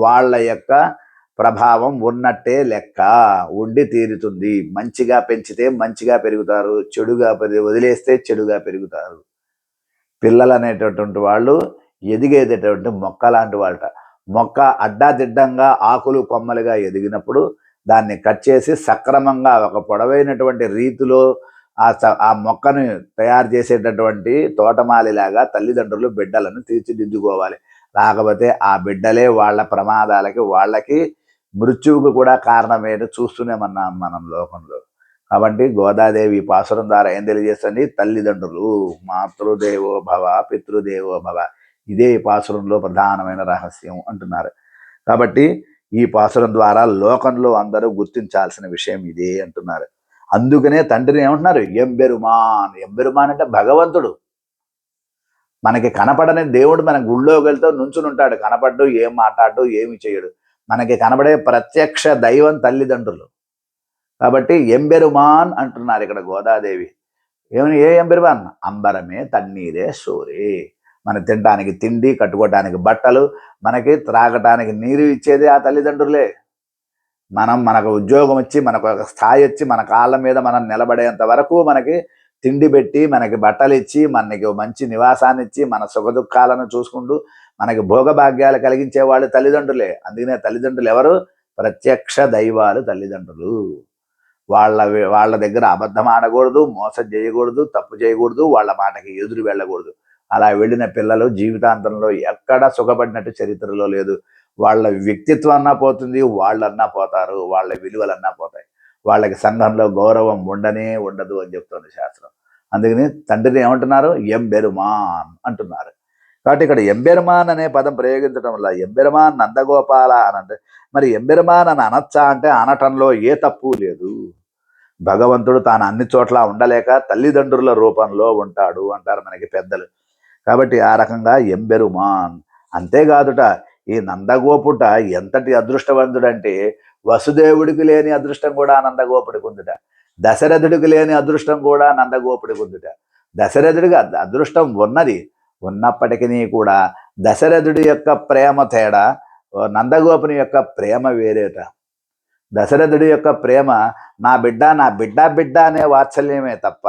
వాళ్ళ యొక్క ప్రభావం ఉన్నట్టే లెక్క. ఉండి తీరుతుంది. మంచిగా పెంచితే మంచిగా పెరుగుతారు, చెడుగా వదిలేస్తే చెడుగా పెరుగుతారు. పిల్లలు అనేటటువంటి వాళ్ళు ఎదిగేటటువంటి మొక్క లాంటి వాళ్ళట. మొక్క అడ్డాదిడ్డంగా ఆకులు కొమ్మలుగా ఎదిగినప్పుడు దాన్ని కట్ చేసి సక్రమంగా ఒక పొడవైనటువంటి రీతిలో ఆ మొక్కను తయారు చేసేటటువంటి తోటమాలిలాగా తల్లిదండ్రులు బిడ్డలను తీర్చిదిద్దుకోవాలి. లేకపోతే ఆ బిడ్డలే వాళ్ళ ప్రమాదాలకి వాళ్ళకి మృత్యువుకు కూడా కారణమేంటో చూస్తూనే ఉన్నాం మనం లోకంలో. కాబట్టి గోదాదేవి ఈ పాసురం ద్వారా ఏం తెలియజేస్తుంది? తల్లిదండ్రులు, మాతృదేవో భవ పితృదేవో భవ, ఇదే ఈ పాసురంలో ప్రధానమైన రహస్యం అంటున్నారు. కాబట్టి ఈ పాసురం ద్వారా లోకంలో అందరూ గుర్తించాల్సిన విషయం ఇదే అంటున్నారు. అందుకనే తండ్రిని ఏమంటున్నారు? ఎంబెరుమాన్. ఎంబెరుమాన్ అంటే భగవంతుడు. మనకి కనపడని దేవుడు మన గుళ్ళోకి వెళ్తూ నుంచుని ఉంటాడు. కనపడ్డు, ఏం మాట్లాడు, ఏమి చేయడు. మనకి కనబడే ప్రత్యక్ష దైవం తల్లిదండ్రులు. కాబట్టి ఎంబెరుమాన్ అంటున్నారు ఇక్కడ గోదాదేవి. ఏ ఎంబెరుమాన్? అంబరమే తన్నీరే సోరే. మన తినడానికి తిండి, కట్టుకోవటానికి బట్టలు, మనకి త్రాగటానికి నీరు ఇచ్చేది ఆ తల్లిదండ్రులే. మనకు ఉద్యోగం వచ్చి, మనకు ఒక స్థాయి వచ్చి, మన కాళ్ళ మీద మనం నిలబడేంత వరకు మనకి తిండి పెట్టి, మనకి బట్టలు ఇచ్చి, మనకి మంచి నివాసాన్ని ఇచ్చి, మన సుఖదుఖాలను చూసుకుంటూ మనకి భోగభాగ్యాలు కలిగించే వాళ్ళు తల్లిదండ్రులే. అందుకనే తల్లిదండ్రులు ఎవరు? ప్రత్యక్ష దైవాలు తల్లిదండ్రులు. వాళ్ళ దగ్గర అబద్ధం ఆడకూడదు, మోసం చేయకూడదు, తప్పు చేయకూడదు, వాళ్ళ మాటకి ఎదురు వెళ్ళకూడదు. అలా వెళ్ళిన పిల్లలు జీవితాంతంలో ఎక్కడా సుఖపడినట్టు చరిత్రలో లేదు. వాళ్ళ వ్యక్తిత్వం అన్నా పోతుంది, వాళ్ళన్నా పోతారు, వాళ్ళ విలువలన్నా పోతాయి. వాళ్ళకి సంఘంలో గౌరవం ఉండదు అని చెప్తుంది శాస్త్రం. అందుకని తండ్రిని ఏమంటున్నారు? ఎంబెరుమాన్ అంటున్నారు. కాబట్టి ఇక్కడ ఎంబెరుమాన్ అనే పదం ప్రయోగించడం వల్ల ఎంబెరుమాన్ నందగోపాల అని అంటే, మరి ఎంబెరుమాన్ అని అనొచ్చా అంటే అనటంలో ఏ తప్పు లేదు. భగవంతుడు తాను అన్ని చోట్ల ఉండలేక తల్లిదండ్రుల రూపంలో ఉంటాడు అంటారు మనకి పెద్దలు. కాబట్టి ఆ రకంగా ఎంబెరుమాన్. అంతేకాదుట ఈ నందగోపుట ఎంతటి అదృష్టవంతుడంటే, వసుదేవుడికి లేని అదృష్టం కూడా నందగోపుడికి ఉందిట. దశరథుడికి లేని అదృష్టం కూడా నందగోపుడికి ఉందిట. దశరథుడికి అదృష్టం ఉన్నప్పటికీ కూడా దశరథుడి యొక్క ప్రేమ తేడా, నందగోపుని యొక్క ప్రేమ వేరేట. దశరథుడి యొక్క ప్రేమ నా బిడ్డ అనే వాత్సల్యమే తప్ప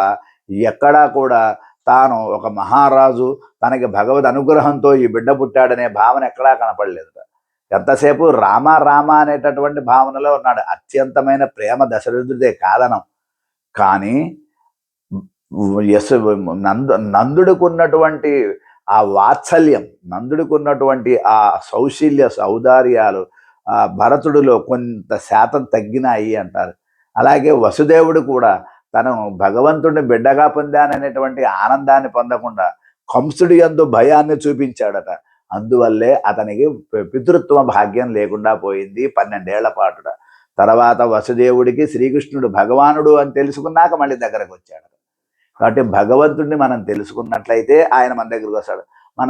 ఎక్కడా కూడా తాను ఒక మహారాజు, తనకి భగవద్ అనుగ్రహంతో ఈ బిడ్డ పుట్టాడనే భావన ఎక్కడా కనపడలేదు. ఎంతసేపు రామ అనేటటువంటి భావనలో ఉన్నాడు. అత్యంతమైన ప్రేమ దశరథుడిదే కాదనం. కానీ నందుడికి ఉన్నటువంటి ఆ వాత్సల్యం, నందుడికి ఉన్నటువంటి ఆ సౌదార్యాలు భరతుడిలో కొంత శాతం తగ్గినాయి అంటారు. అలాగే వసుదేవుడు కూడా తను భగవంతుడిని బిడ్డగా పొందాననేటువంటి ఆనందాన్ని పొందకుండా కంసుడి యందు భయాన్ని చూపించాడట. అందువల్లే అతనికి పితృత్వ భాగ్యం లేకుండా పోయింది 12 ఏళ్ల పాటుట. తర్వాత వసుదేవుడికి శ్రీకృష్ణుడు భగవానుడు అని తెలుసుకున్నాక మళ్ళీ దగ్గరకు వచ్చాడు. కాబట్టి భగవంతుడిని మనం తెలుసుకున్నట్లయితే ఆయన మన దగ్గరికి వస్తాడు.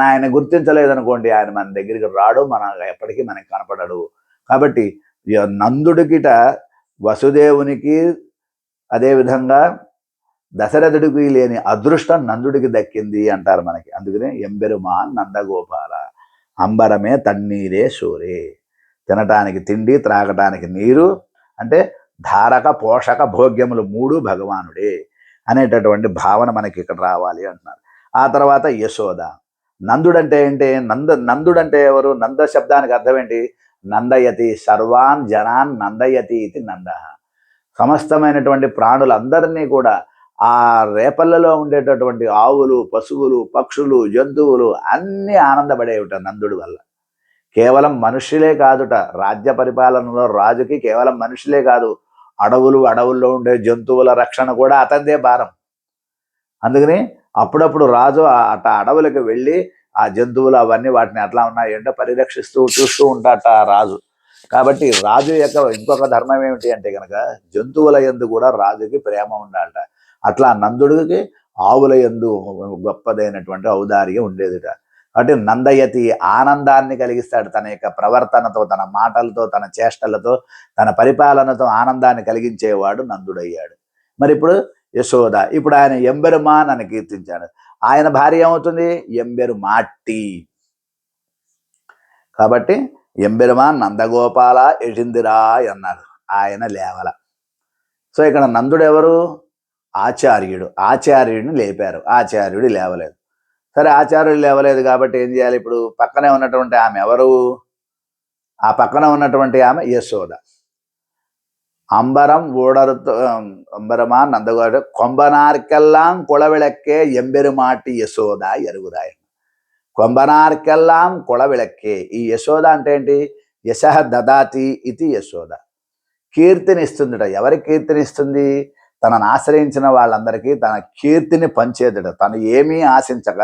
ఆయన గుర్తించలేదనుకోండి, ఆయన మన దగ్గరికి రాడు, ఎప్పటికీ మనకి కనపడడు. కాబట్టి నందుడికిట వసుదేవునికి, అదేవిధంగా దశరథుడికి లేని అదృష్టం నందుడికి దక్కింది అంటారు మనకి. అందుకనే ఎంబెరుమాన్ నందగోపాల, అంబరమే తన్నీరే సూరే. తినటానికి తిండి, త్రాగటానికి నీరు, అంటే ధారక పోషక భోగ్యములు 3 భగవానుడే అనేటటువంటి భావన మనకి ఇక్కడ రావాలి అంటున్నారు. ఆ తర్వాత యశోద. నందుడంటే ఏంటి? నందుడంటే ఎవరు? నంద శబ్దానికి అర్థం ఏంటి? నందయతి సర్వాన్ జనాన్ నందయతి ఇది నంద. సమస్తమైనటువంటి ప్రాణులందరినీ కూడా, ఆ రేపల్లలో ఉండేటటువంటి ఆవులు, పశువులు, పక్షులు, జంతువులు అన్నీ ఆనందపడేవిట నందుడి వల్ల. కేవలం మనుష్యులే కాదుట, రాజ్య పరిపాలనలో రాజుకి కేవలం మనుషులే కాదు, అడవుల్లో ఉండే జంతువుల రక్షణ కూడా అతనిదే భారం. అందుకని అప్పుడప్పుడు రాజు అడవులకు వెళ్ళి ఆ జంతువులు అవన్నీ వాటిని ఎట్లా ఉన్నాయంటే పరిరక్షిస్తూ చూస్తూ ఉంటాట రాజు. కాబట్టి రాజు యొక్క ఇంకొక ధర్మం ఏమిటి అంటే కనుక జంతువుల యందు కూడా రాజుకి ప్రేమ ఉండాలట. అట్లా నందుడికి ఆవుల యందు గొప్పదైనటువంటి ఔదార్యం ఉండేదిట. కాబట్టి నందయతి ఆనందాన్ని కలిగిస్తాడు. తన యొక్క ప్రవర్తనతో, తన మాటలతో, తన చేష్టలతో, తన పరిపాలనతో ఆనందాన్ని కలిగించేవాడు నందుడయ్యాడు. మరి ఇప్పుడు యశోద, ఇప్పుడు ఆయన ఎంబెరుమాన్ అని కీర్తించాడు. ఆయన భార్య ఏమవుతుంది? ఎంబెరుమాట్టి. కాబట్టి ఎంబెరుమాన్ నందగోపాల యశిందిరాయ్ అన్నారు. ఆయన లేవల. సో ఇక్కడ నందుడు ఎవరు? ఆచార్యుడిని లేపారు. ఆచార్యుడు లేవలేదు. సరే, ఆచార్యుడు లేవలేదు కాబట్టి ఏం చేయాలి? ఇప్పుడు పక్కనే ఉన్నటువంటి ఆమె ఎవరు? ఆ పక్కన ఉన్నటువంటి ఆమె యశోద. అంబరమా నందగోడ కొంబనార్కెల్లాం కుళవిళక్కే ఎంబెరుమాటి యశోద ఎరుగుదాయ. కొంబనార్కెల్లాం కుళవిళక్కే. ఈ యశోద అంటే ఏంటి? యశః దదాతి ఇది యశోద. కీర్తినిస్తుందిట. ఎవరికి కీర్తినిస్తుంది? తనను ఆశ్రయించిన వాళ్ళందరికీ తన కీర్తిని పంచేదట. తను ఏమీ ఆశించక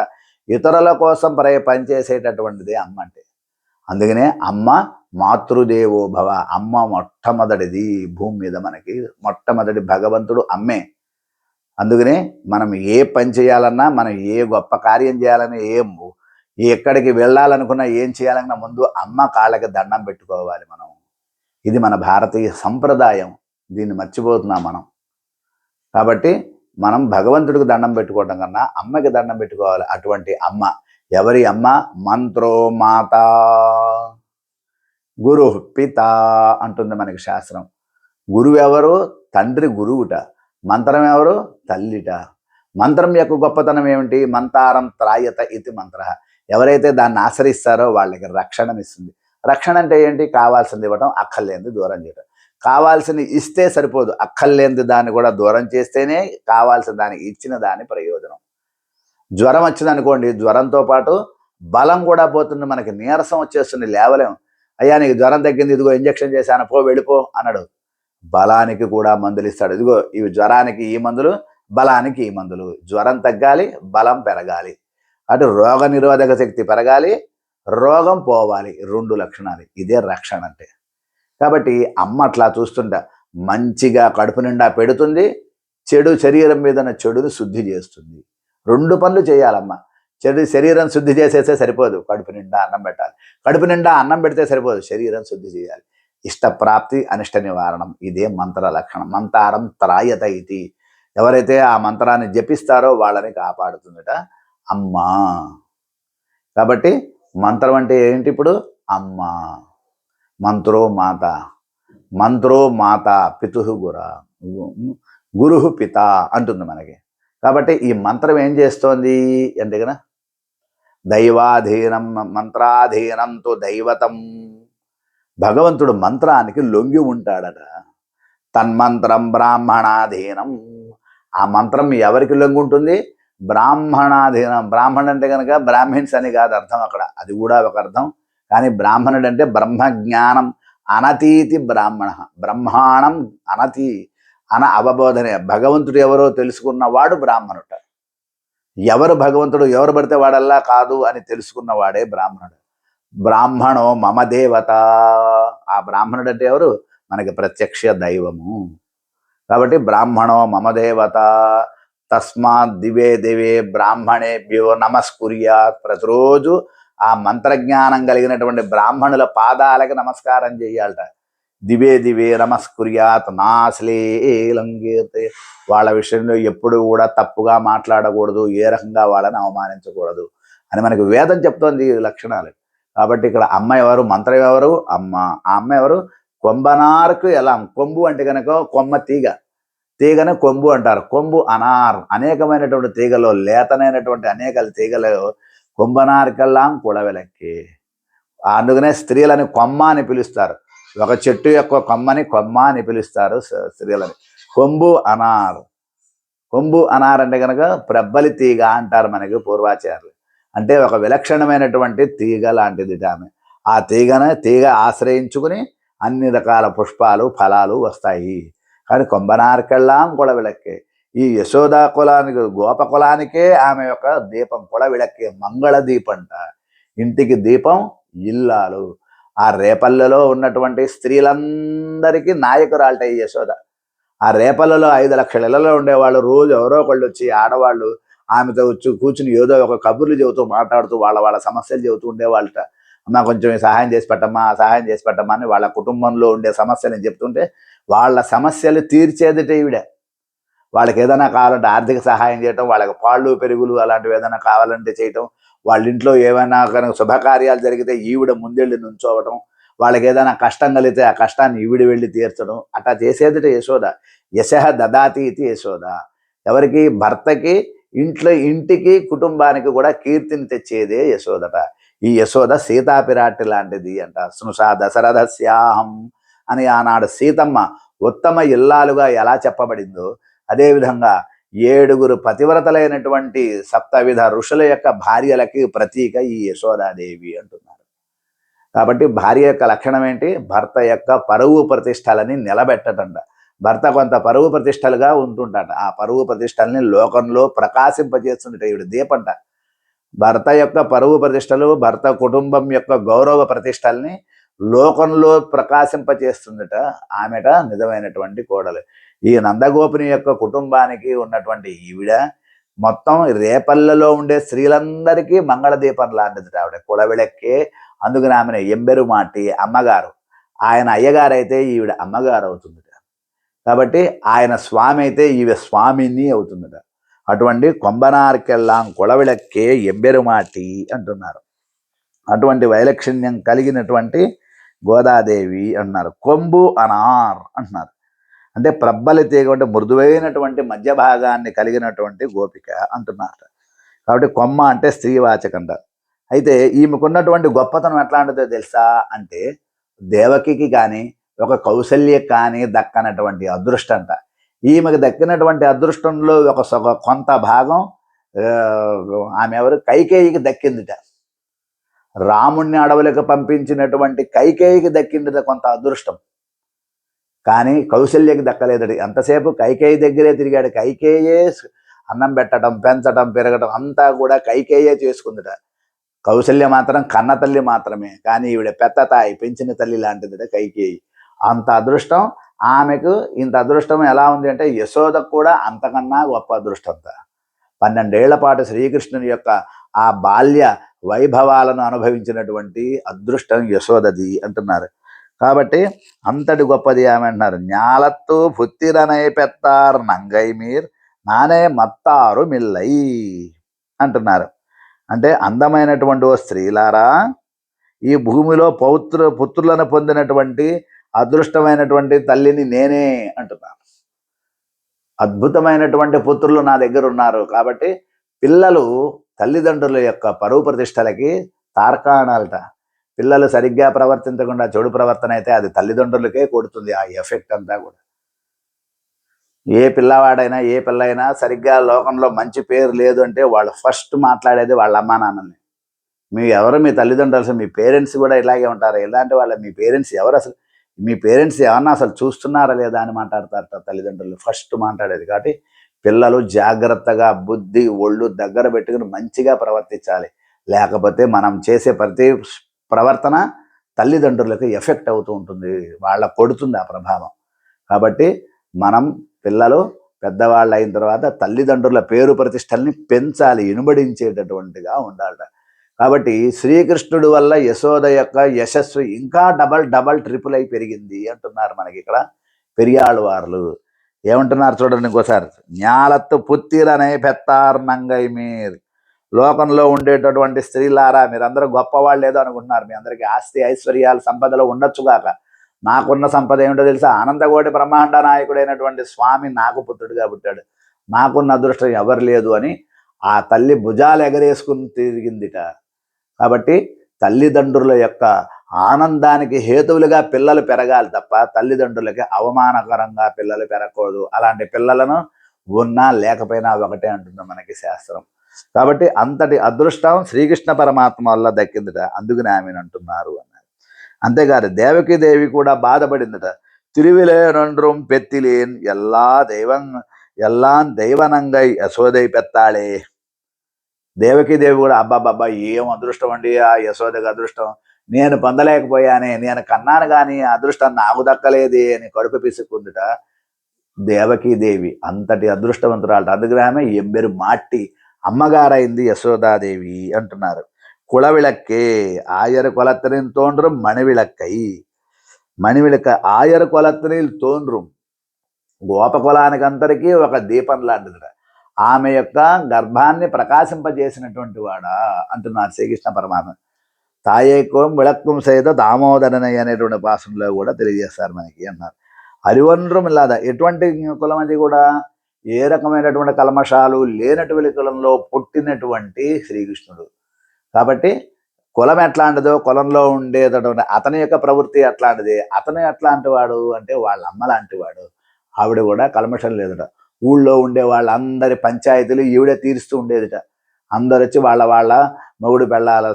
ఇతరుల కోసం పనిచేసేటటువంటిది అమ్మ అంటే. అందుకనే అమ్మ మాతృదేవో భవ. అమ్మ మొట్టమొదటిది భూమి మీద మనకి. మొట్టమొదటి భగవంతుడు అమ్మే. అందుకనే మనం ఏ పని చేయాలన్నా, మనం ఏ గొప్ప కార్యం చేయాలన్నా, ఎక్కడికి వెళ్ళాలనుకున్నా, ఏం చేయాలన్నా ముందు అమ్మ కాళ్ళకి దండం పెట్టుకోవాలి మనం. ఇది మన భారతీయ సంప్రదాయం. దీన్ని మర్చిపోతున్నాం మనం. కాబట్టి మనం భగవంతుడికి దండం పెట్టుకోవడం కన్నా అమ్మకి దండం పెట్టుకోవాలి. అటువంటి అమ్మ ఎవరి అమ్మ? మంత్రో మాత గురు పిత అంటుంది మనకి శాస్త్రం. గురువు ఎవరు? తండ్రి గురువుట. మంత్రం ఎవరు? తల్లిట. మంత్రం యొక్క గొప్పతనం ఏమిటి? మంతారం త్రాయత ఇది మంత్ర. ఎవరైతే దాన్ని ఆశ్రయిస్తారో వాళ్ళకి రక్షణనిస్తుంది. రక్షణ అంటే ఏంటి? కావాల్సింది ఇవ్వటం, అక్కర్లేనిది దూరం చేయటం. కావాల్సింది ఇస్తే సరిపోదు, అక్కర్లేనిది దాన్ని కూడా దూరం చేస్తేనే కావాల్సిన దానికి ఇచ్చిన దాని ప్రయోజనం. జ్వరం వచ్చిందనుకోండి, జ్వరంతో పాటు బలం కూడా పోతుంది. మనకి నీరసం వచ్చేస్తుంది, లేవలేం. అయ్యా నీకు జ్వరం తగ్గింది, ఇదిగో ఇంజక్షన్ చేశాను, పో వెళ్ళిపో అన్నాడు. బలానికి కూడా మందులు ఇస్తాడు. ఇదిగో ఇవి జ్వరానికి ఈ మందులు, బలానికి ఈ మందులు. జ్వరం తగ్గాలి, బలం పెరగాలి. అటు రోగ నిరోధక శక్తి పెరగాలి, రోగం పోవాలి. 2 లక్షణాలు. ఇదే రక్షణ అంటే. కాబట్టి అమ్మ అట్లా చూస్తుంటా మంచిగా కడుపు నిండా పెడుతుంది, చెడు శరీరం మీద చెడుని శుద్ధి చేస్తుంది. 2 పనులు చేయాలమ్మ. చెడు శరీరం శుద్ధి చేసేస్తే సరిపోదు, కడుపు నిండా అన్నం పెట్టాలి. కడుపు నిండా అన్నం పెడితే సరిపోదు, శరీరం శుద్ధి చేయాలి. ఇష్టప్రాప్తి, అనిష్ట నివారణం. ఇదే మంత్ర లక్షణం. మంతారం త్రాయత ఇది. ఎవరైతే ఆ మంత్రాన్ని జపిస్తారో వాళ్ళని కాపాడుతుందట అమ్మ. కాబట్టి మంత్రం అంటే ఏంటి? ఇప్పుడు అమ్మ. మంత్రో మాత. మంత్రో మాత పితుః గురుః పిత అంటుంది మనకి. కాబట్టి ఈ మంత్రం ఏం చేస్తోంది అంటే కదా, దైవాధీనం మంత్రాధీనంతో దైవతం. భగవంతుడు మంత్రానికి లొంగి ఉంటాడట. తన్మంత్రం బ్రాహ్మణాధీనం. ఆ మంత్రం ఎవరికి లొంగి ఉంటుంది? బ్రాహ్మణాధీనం. బ్రాహ్మణుడు అంటే కనుక బ్రాహ్మిన్స్ అని కాదు అర్థం అక్కడ, అది కూడా ఒక అర్థం. కానీ బ్రాహ్మణుడు అంటే బ్రహ్మజ్ఞానం అనతీతి బ్రాహ్మణ. బ్రహ్మాణం అనతి అవబోధనే. భగవంతుడు ఎవరో తెలుసుకున్నవాడు బ్రాహ్మణుట. ఎవరు భగవంతుడు, ఎవరు పడితే వాడల్లా కాదు అని తెలుసుకున్నవాడే బ్రాహ్మణుడు. బ్రాహ్మణో మమ దేవత. ఆ బ్రాహ్మణుడు అంటే ఎవరు? మనకి ప్రత్యక్ష దైవము. కాబట్టి బ్రాహ్మణో మమ దేవత. తస్మాత్ దివే దివే బ్రాహ్మణేభ్యో నమస్కుర్యాత్. ప్రతిరోజు ఆ మంత్రజ్ఞానం కలిగినటువంటి బ్రాహ్మణుల పాదాలకు నమస్కారం చేయాలట. దివే దివే నమస్కుర్యాత్ నాశ్లీలంగీతే. వాళ్ళ విషయంలో ఎప్పుడు కూడా తప్పుగా మాట్లాడకూడదు, ఏ రకంగా వాళ్ళని అవమానించకూడదు అని మనకి వేదం చెప్తోంది ఈ లక్షణాలు. కాబట్టి ఇక్కడ అమ్మ ఎవరు? మంత్రం ఎవరు? అమ్మ. ఆ అమ్మ ఎవరు? కొంబనార్కు ఎలా. కొంబు అంటే కనుక కొమ్మ తీగ, తీగను కొంబు అంటారు. కొంబు అనార్. అనేకమైనటువంటి తీగలో, లేతనైనటువంటి అనేక తీగలో కొంబనార్కెల్లాం కుడవెలక్కి. అందుకనే స్త్రీలని కొమ్మ అని పిలుస్తారు. ఒక చెట్టు యొక్క కొమ్మని కొమ్మ అని పిలుస్తారు స్త్రీలని. కొంబు అనార్. కొంబు అనార్ అంటే కనుక ప్రబ్బలి తీగ అంటారు మనకి పూర్వాచార్యులు. అంటే ఒక విలక్షణమైనటువంటి తీగ లాంటిది ఆమె. ఆ తీగ ఆశ్రయించుకుని అన్ని రకాల పుష్పాలు, ఫలాలు వస్తాయి. కానీ కొంబనార్కెళ్ళాం కుడవిళక్కే. ఈ యశోదా కులానికి, గోప కులానికే ఆమె యొక్క దీపం కుడవిళక్కే. మంగళ దీపంట. ఇంటికి దీపం ఇల్లాలు. ఆ రేపల్లెలో ఉన్నటువంటి స్త్రీలందరికీ నాయకురాలట ఈ యశోద. ఆ రేపల్లలో 5 లక్షల ఇళ్లలో ఉండేవాళ్ళు రోజు ఎవరో ఒకళ్ళు వచ్చి, ఆడవాళ్ళు ఆమెతో వచ్చి కూర్చుని ఏదో ఒక కబుర్లు చెబుతూ మాట్లాడుతూ వాళ్ళ సమస్యలు చెబుతూ ఉండేవాళ్ళట. అమ్మ కొంచెం సహాయం చేసి పెట్టమ్మా, ఆ సహాయం చేసి పెట్టమ్మా అని వాళ్ళ కుటుంబంలో ఉండే సమస్యలు చెప్తుంటే వాళ్ళ సమస్యలు తీర్చేదిట ఈవిడ. వాళ్ళకి ఏదైనా కావాలంటే ఆర్థిక సహాయం చేయటం, వాళ్ళకి పాళ్ళు పెరుగులు అలాంటివి ఏదైనా కావాలంటే చేయటం, వాళ్ళ ఇంట్లో ఏమైనా కనుక శుభకార్యాలు జరిగితే ఈవిడ ముందెళ్ళి నుంచోవటం, వాళ్ళకి ఏదైనా కష్టం కలిగితే ఆ కష్టాన్ని ఈవిడ వెళ్ళి తీర్చడం, అట్లా చేసేదిట యశోద. యశః దదాతి ఇది యశోద. ఎవరికి? భర్తకి, ఇంటికి, కుటుంబానికి కూడా కీర్తిని తెచ్చేదే యశోదట. ఈ యశోద సీతాపిరాట్టి లాంటిది అంట. స్నుషా దశరథస్యాహం అని ఆనాడు సీతమ్మ ఉత్తమ ఇల్లాలుగా ఎలా చెప్పబడిందో, అదేవిధంగా 7 పతివ్రతలైనటువంటి 7 ఋషుల యొక్క భార్యలకి ప్రతీక ఈ యశోదాదేవి అంటున్నారు. కాబట్టి భార్య యొక్క లక్షణం ఏంటి? భర్త యొక్క పరువు ప్రతిష్టలని నిలబెట్టటంట. భర్త కొంత పరువు ప్రతిష్టలుగా ఉంటుంటట. ఆ పరువు ప్రతిష్టల్ని లోకంలో ప్రకాశింపజేస్తుందట. ఈవిడ దీపంట. భర్త యొక్క పరువు ప్రతిష్టలు, భర్త కుటుంబం యొక్క గౌరవ ప్రతిష్టల్ని లోకంలో ప్రకాశింపజేస్తుందట. ఆమెట నిజమైనటువంటి కోడలు. ఈ నందగోపుని యొక్క కుటుంబానికి ఉన్నటువంటి ఈవిడ మొత్తం రేపల్లలో ఉండే స్త్రీలందరికీ మంగళదీపం లాంటిది ఆవిడ. కులవిళక్కే. అందుకని ఆమెను ఎంబెరుమాటి అమ్మగారు. ఆయన అయ్యగారు అయితే ఈవిడ అమ్మగారు అవుతుందట. కాబట్టి ఆయన స్వామి అయితే ఈవిడ స్వామిని అవుతుందట. అటువంటి కొంబనార్కెల్లాం కులవిళక్కే ఎంబెరుమాటి అంటున్నారు. అటువంటి వైలక్షణ్యం కలిగినటువంటి గోదాదేవి అన్నారు. కొంబు అనార్ అంటున్నారు. అంటే ప్రబ్బలి తీగ అంటే మృదువైనటువంటి మధ్య భాగాన్ని కలిగినటువంటి గోపిక అంటున్నారు. కాబట్టి కొమ్మ అంటే స్త్రీవాచకంట. అయితే ఈమెకున్నటువంటి గొప్పతనం ఎట్లాంటిదో తెలుసా అంటే, దేవకికి కానీ ఒక కౌసల్య కానీ దక్కనటువంటి అదృష్టంట. ఈమెకు దక్కినటువంటి అదృష్టంలో కొంత భాగం ఆమె ఎవరు? కైకేయికి దక్కిందిట. రాముణ్ణి అడవులకు పంపించినటువంటి కైకేయికి దక్కిందిట కొంత అదృష్టం. కానీ కౌశల్యకి దక్కలేదడి. అంతసేపు కైకేయి దగ్గరే తిరిగాడు. కైకేయే అన్నం పెట్టడం, పెంచడం, పెరగడం అంతా కూడా కైకేయే చేసుకుందిట. కౌశల్య మాత్రం కన్న తల్లి మాత్రమే. కానీ ఈవిడ పెద్ద తాయి, పెంచిన తల్లి లాంటిదిట కైకేయి. అంత అదృష్టం ఆమెకు. ఇంత అదృష్టం ఎలా ఉంది అంటే యశోదకు కూడా అంతకన్నా గొప్ప అదృష్టంత. 12 ఏళ్ల పాటు శ్రీకృష్ణుని యొక్క ఆ బాల్య వైభవాలను అనుభవించినటువంటి అదృష్టం యశోదది అంటున్నారు. కాబట్టి అంతటి గొప్పది ఆమె అంటున్నారు. ஞாலத்து புத்திரனை பெத்தார் నంగై మీర్ నానే మత్తారు మిల్లై అంటున్నారు. అంటే అందమైనటువంటి ఓ స్త్రీలారా, ఈ భూమిలో పుత్రులను పొందినటువంటి అదృష్టమైనటువంటి తల్లిని నేనే అంటున్నాను. అద్భుతమైనటువంటి పుత్రులు నా దగ్గర ఉన్నారు. కాబట్టి పిల్లలు తల్లిదండ్రుల యొక్క పరువు ప్రతిష్టలకి తార్కాణాలట. పిల్లలు సరిగ్గా ప్రవర్తించకుండా చెడు ప్రవర్తన అయితే అది తల్లిదండ్రులకే కొడుతుంది ఆ ఎఫెక్ట్ అంతా కూడా. ఏ పిల్లవాడైనా ఏ పిల్లైనా సరిగ్గా లోకంలో మంచి పేరు లేదు అంటే వాళ్ళు ఫస్ట్ మాట్లాడేది వాళ్ళ అమ్మా నాన్నల్ని. మీ ఎవరు? మీ తల్లిదండ్రులు. అసలు మీ పేరెంట్స్ కూడా ఇలాగే ఉంటారు. ఇలాంటి వాళ్ళ మీ పేరెంట్స్ ఎవరు? అసలు మీ పేరెంట్స్ ఏమన్నా అసలు చూస్తున్నారా లేదా అని మాట్లాడతారట తల్లిదండ్రులు ఫస్ట్ మాట్లాడేది. కాబట్టి పిల్లలు జాగ్రత్తగా బుద్ధి ఒళ్ళు దగ్గర పెట్టుకుని మంచిగా ప్రవర్తించాలి. లేకపోతే మనం చేసే ప్రతి ప్రవర్తన తల్లిదండ్రులకు ఎఫెక్ట్ అవుతూ ఉంటుంది. వాళ్ళ కొడుతుంది ఆ ప్రభావం. కాబట్టి మనం పిల్లలు పెద్దవాళ్ళు అయిన తర్వాత తల్లిదండ్రుల పేరు ప్రతిష్టల్ని పెంచాలి, ఇనుబడించేటటువంటిగా ఉండాలట. కాబట్టి శ్రీకృష్ణుడి వల్ల యశోద యొక్క యశస్సు ఇంకా డబల్ ట్రిపుల్ అయి పెరిగింది అంటున్నారు మనకి ఇక్కడ పెరియాళ్ళవార్లు. ఏమంటున్నారు చూడండి ఇంకోసారి. ஞாலத்து புத்திரனை பெத்தார் నంగై మీర్. లోకంలో ఉండేటటువంటి స్త్రీలారా, మీరందరూ గొప్పవాళ్ళు ఏదో అనుకుంటున్నారు. మీ అందరికీ ఆస్తి ఐశ్వర్యాలు సంపదలు ఉండొచ్చుగాక. నాకున్న సంపద ఏమిటో తెలుసా? ఆనందకోటి బ్రహ్మాండ నాయకుడైనటువంటి స్వామి నాకు పుత్రుడిగా పుట్టాడు. నాకున్న అదృష్టం ఎవరు లేదు అని ఆ తల్లి భుజాలు ఎగరేసుకుని తిరిగిందిట. కాబట్టి తల్లిదండ్రుల యొక్క ఆనందానికి హేతువులుగా పిల్లలు పెరగాలి తప్ప తల్లిదండ్రులకి అవమానకరంగా పిల్లలు పెరగకూడదు. అలాంటి పిల్లలను ఉన్నా లేకపోయినా ఒకటే అంటుంది మనకి శాస్త్రం. కాబట్టి అంతటి అదృష్టం శ్రీకృష్ణ పరమాత్మ వల్ల దక్కిందిట. అందుకని ఆమెను అంటున్నారు అన్నారు. అంతేకాదు దేవకీదేవి కూడా బాధపడిందట. తిరువిలేనొండ్రుం పెత్తిలేన్ ఎల్లాన్ దైవనంగై యశోదై పెత్తాళే. దేవకీదేవి కూడా అబ్బాబ్బా ఏం అదృష్టం అండి ఆ యశోదకి అదృష్టం. నేను పొందలేకపోయానే, నేను కన్నాను కానీ అదృష్టం నాకు దక్కలేదే అని కడుపు పిసుక్కుందిట దేవకీదేవి. అంతటి అదృష్టవంతురాలట. అందుకని ఆమె ఎంబెరు మాట్టి అమ్మగారైంది యశోదాదేవి అంటున్నారు. కులవిళక్కే ఆయరు కొలత్తనిల్ తోన్றும் మణివిళక్కై. మణివిళక్క ఆయరు కొలత్తనిల్ తోన్றும். గోపకులానికి అందరికీ ఒక దీపం లాంటిదిట. ఆమె యొక్క గర్భాన్ని ప్రకాశింపజేసినటువంటి వాడా అంటున్నారు శ్రీకృష్ణ పరమాత్మ. తాయేకోం విళక్కుం సైత దామోదరనయ్య అనేటువంటి భాషలో కూడా తెలియజేస్తారు మనకి అన్నారు. అరివన్రం ఇలాద ఎటువంటి కులం అది కూడా ఏ రకమైనటువంటి కల్మషాలు లేనటువంటి కులంలో పుట్టినటువంటి శ్రీకృష్ణుడు. కాబట్టి కులం ఎట్లాంటిదో కులంలో ఉండేటటువంటి అతని యొక్క ప్రవృత్తి అట్లాంటిది. అతను ఎట్లాంటి వాడు అంటే వాళ్ళ అమ్మ లాంటి వాడు. ఆవిడ కూడా కల్మషం లేదట. ఊళ్ళో ఉండే వాళ్ళందరి పంచాయతీలు ఈవిడే తీరుస్తూ ఉండేదిట. అందరు వచ్చి వాళ్ళ మొగుడు పెళ్ళాల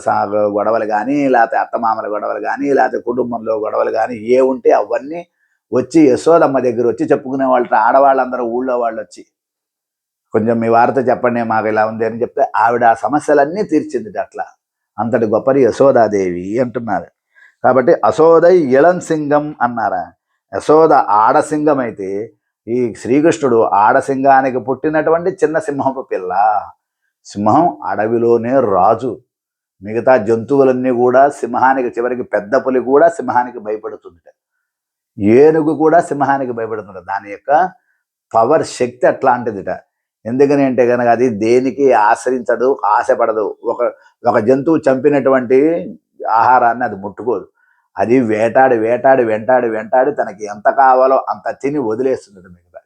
గొడవలు కానీ, లేకపోతే అత్తమామల గొడవలు కానీ, లేకపోతే కుటుంబంలో గొడవలు కానీ ఏ ఉంటే అవన్నీ వచ్చి యశోదమ్మ దగ్గర వచ్చి చెప్పుకునే వాళ్ళు. ఆడవాళ్ళందరూ ఊళ్ళో వాళ్ళు వచ్చి కొంచెం మీ వారితో చెప్పండి మాకు ఇలా ఉంది అని చెప్తే ఆవిడ ఆ సమస్యలన్నీ తీర్చింది. అట్లా అంతటి గొప్పది యశోదాదేవి అంటున్నారు. కాబట్టి అశోదై ఇళంసింగం అన్నారా. యశోద ఆడసింగం అయితే ఈ శ్రీకృష్ణుడు ఆడసింగానికి పుట్టినటువంటి చిన్న సింహపు పిల్ల. సింహం అడవిలోనే రాజు. మిగతా జంతువులన్నీ కూడా సింహానికి, చివరికి పెద్ద పులి కూడా సింహానికి భయపడుతుంది. ఏనుగు కూడా సింహానికి భయపడుతుంది. దాని యొక్క పవర్, శక్తి అట్లాంటిదిట. ఎందుకని అంటే కనుక అది దేనికి ఆశ్రయించదు, ఆశపడదు. ఒక జంతువు చంపినటువంటి ఆహారాన్ని అది ముట్టుకోదు. అది వేటాడి వేటాడి వెంటాడి వెంటాడి తనకి ఎంత కావాలో అంత తిని వదిలేస్తుంది. మిగతా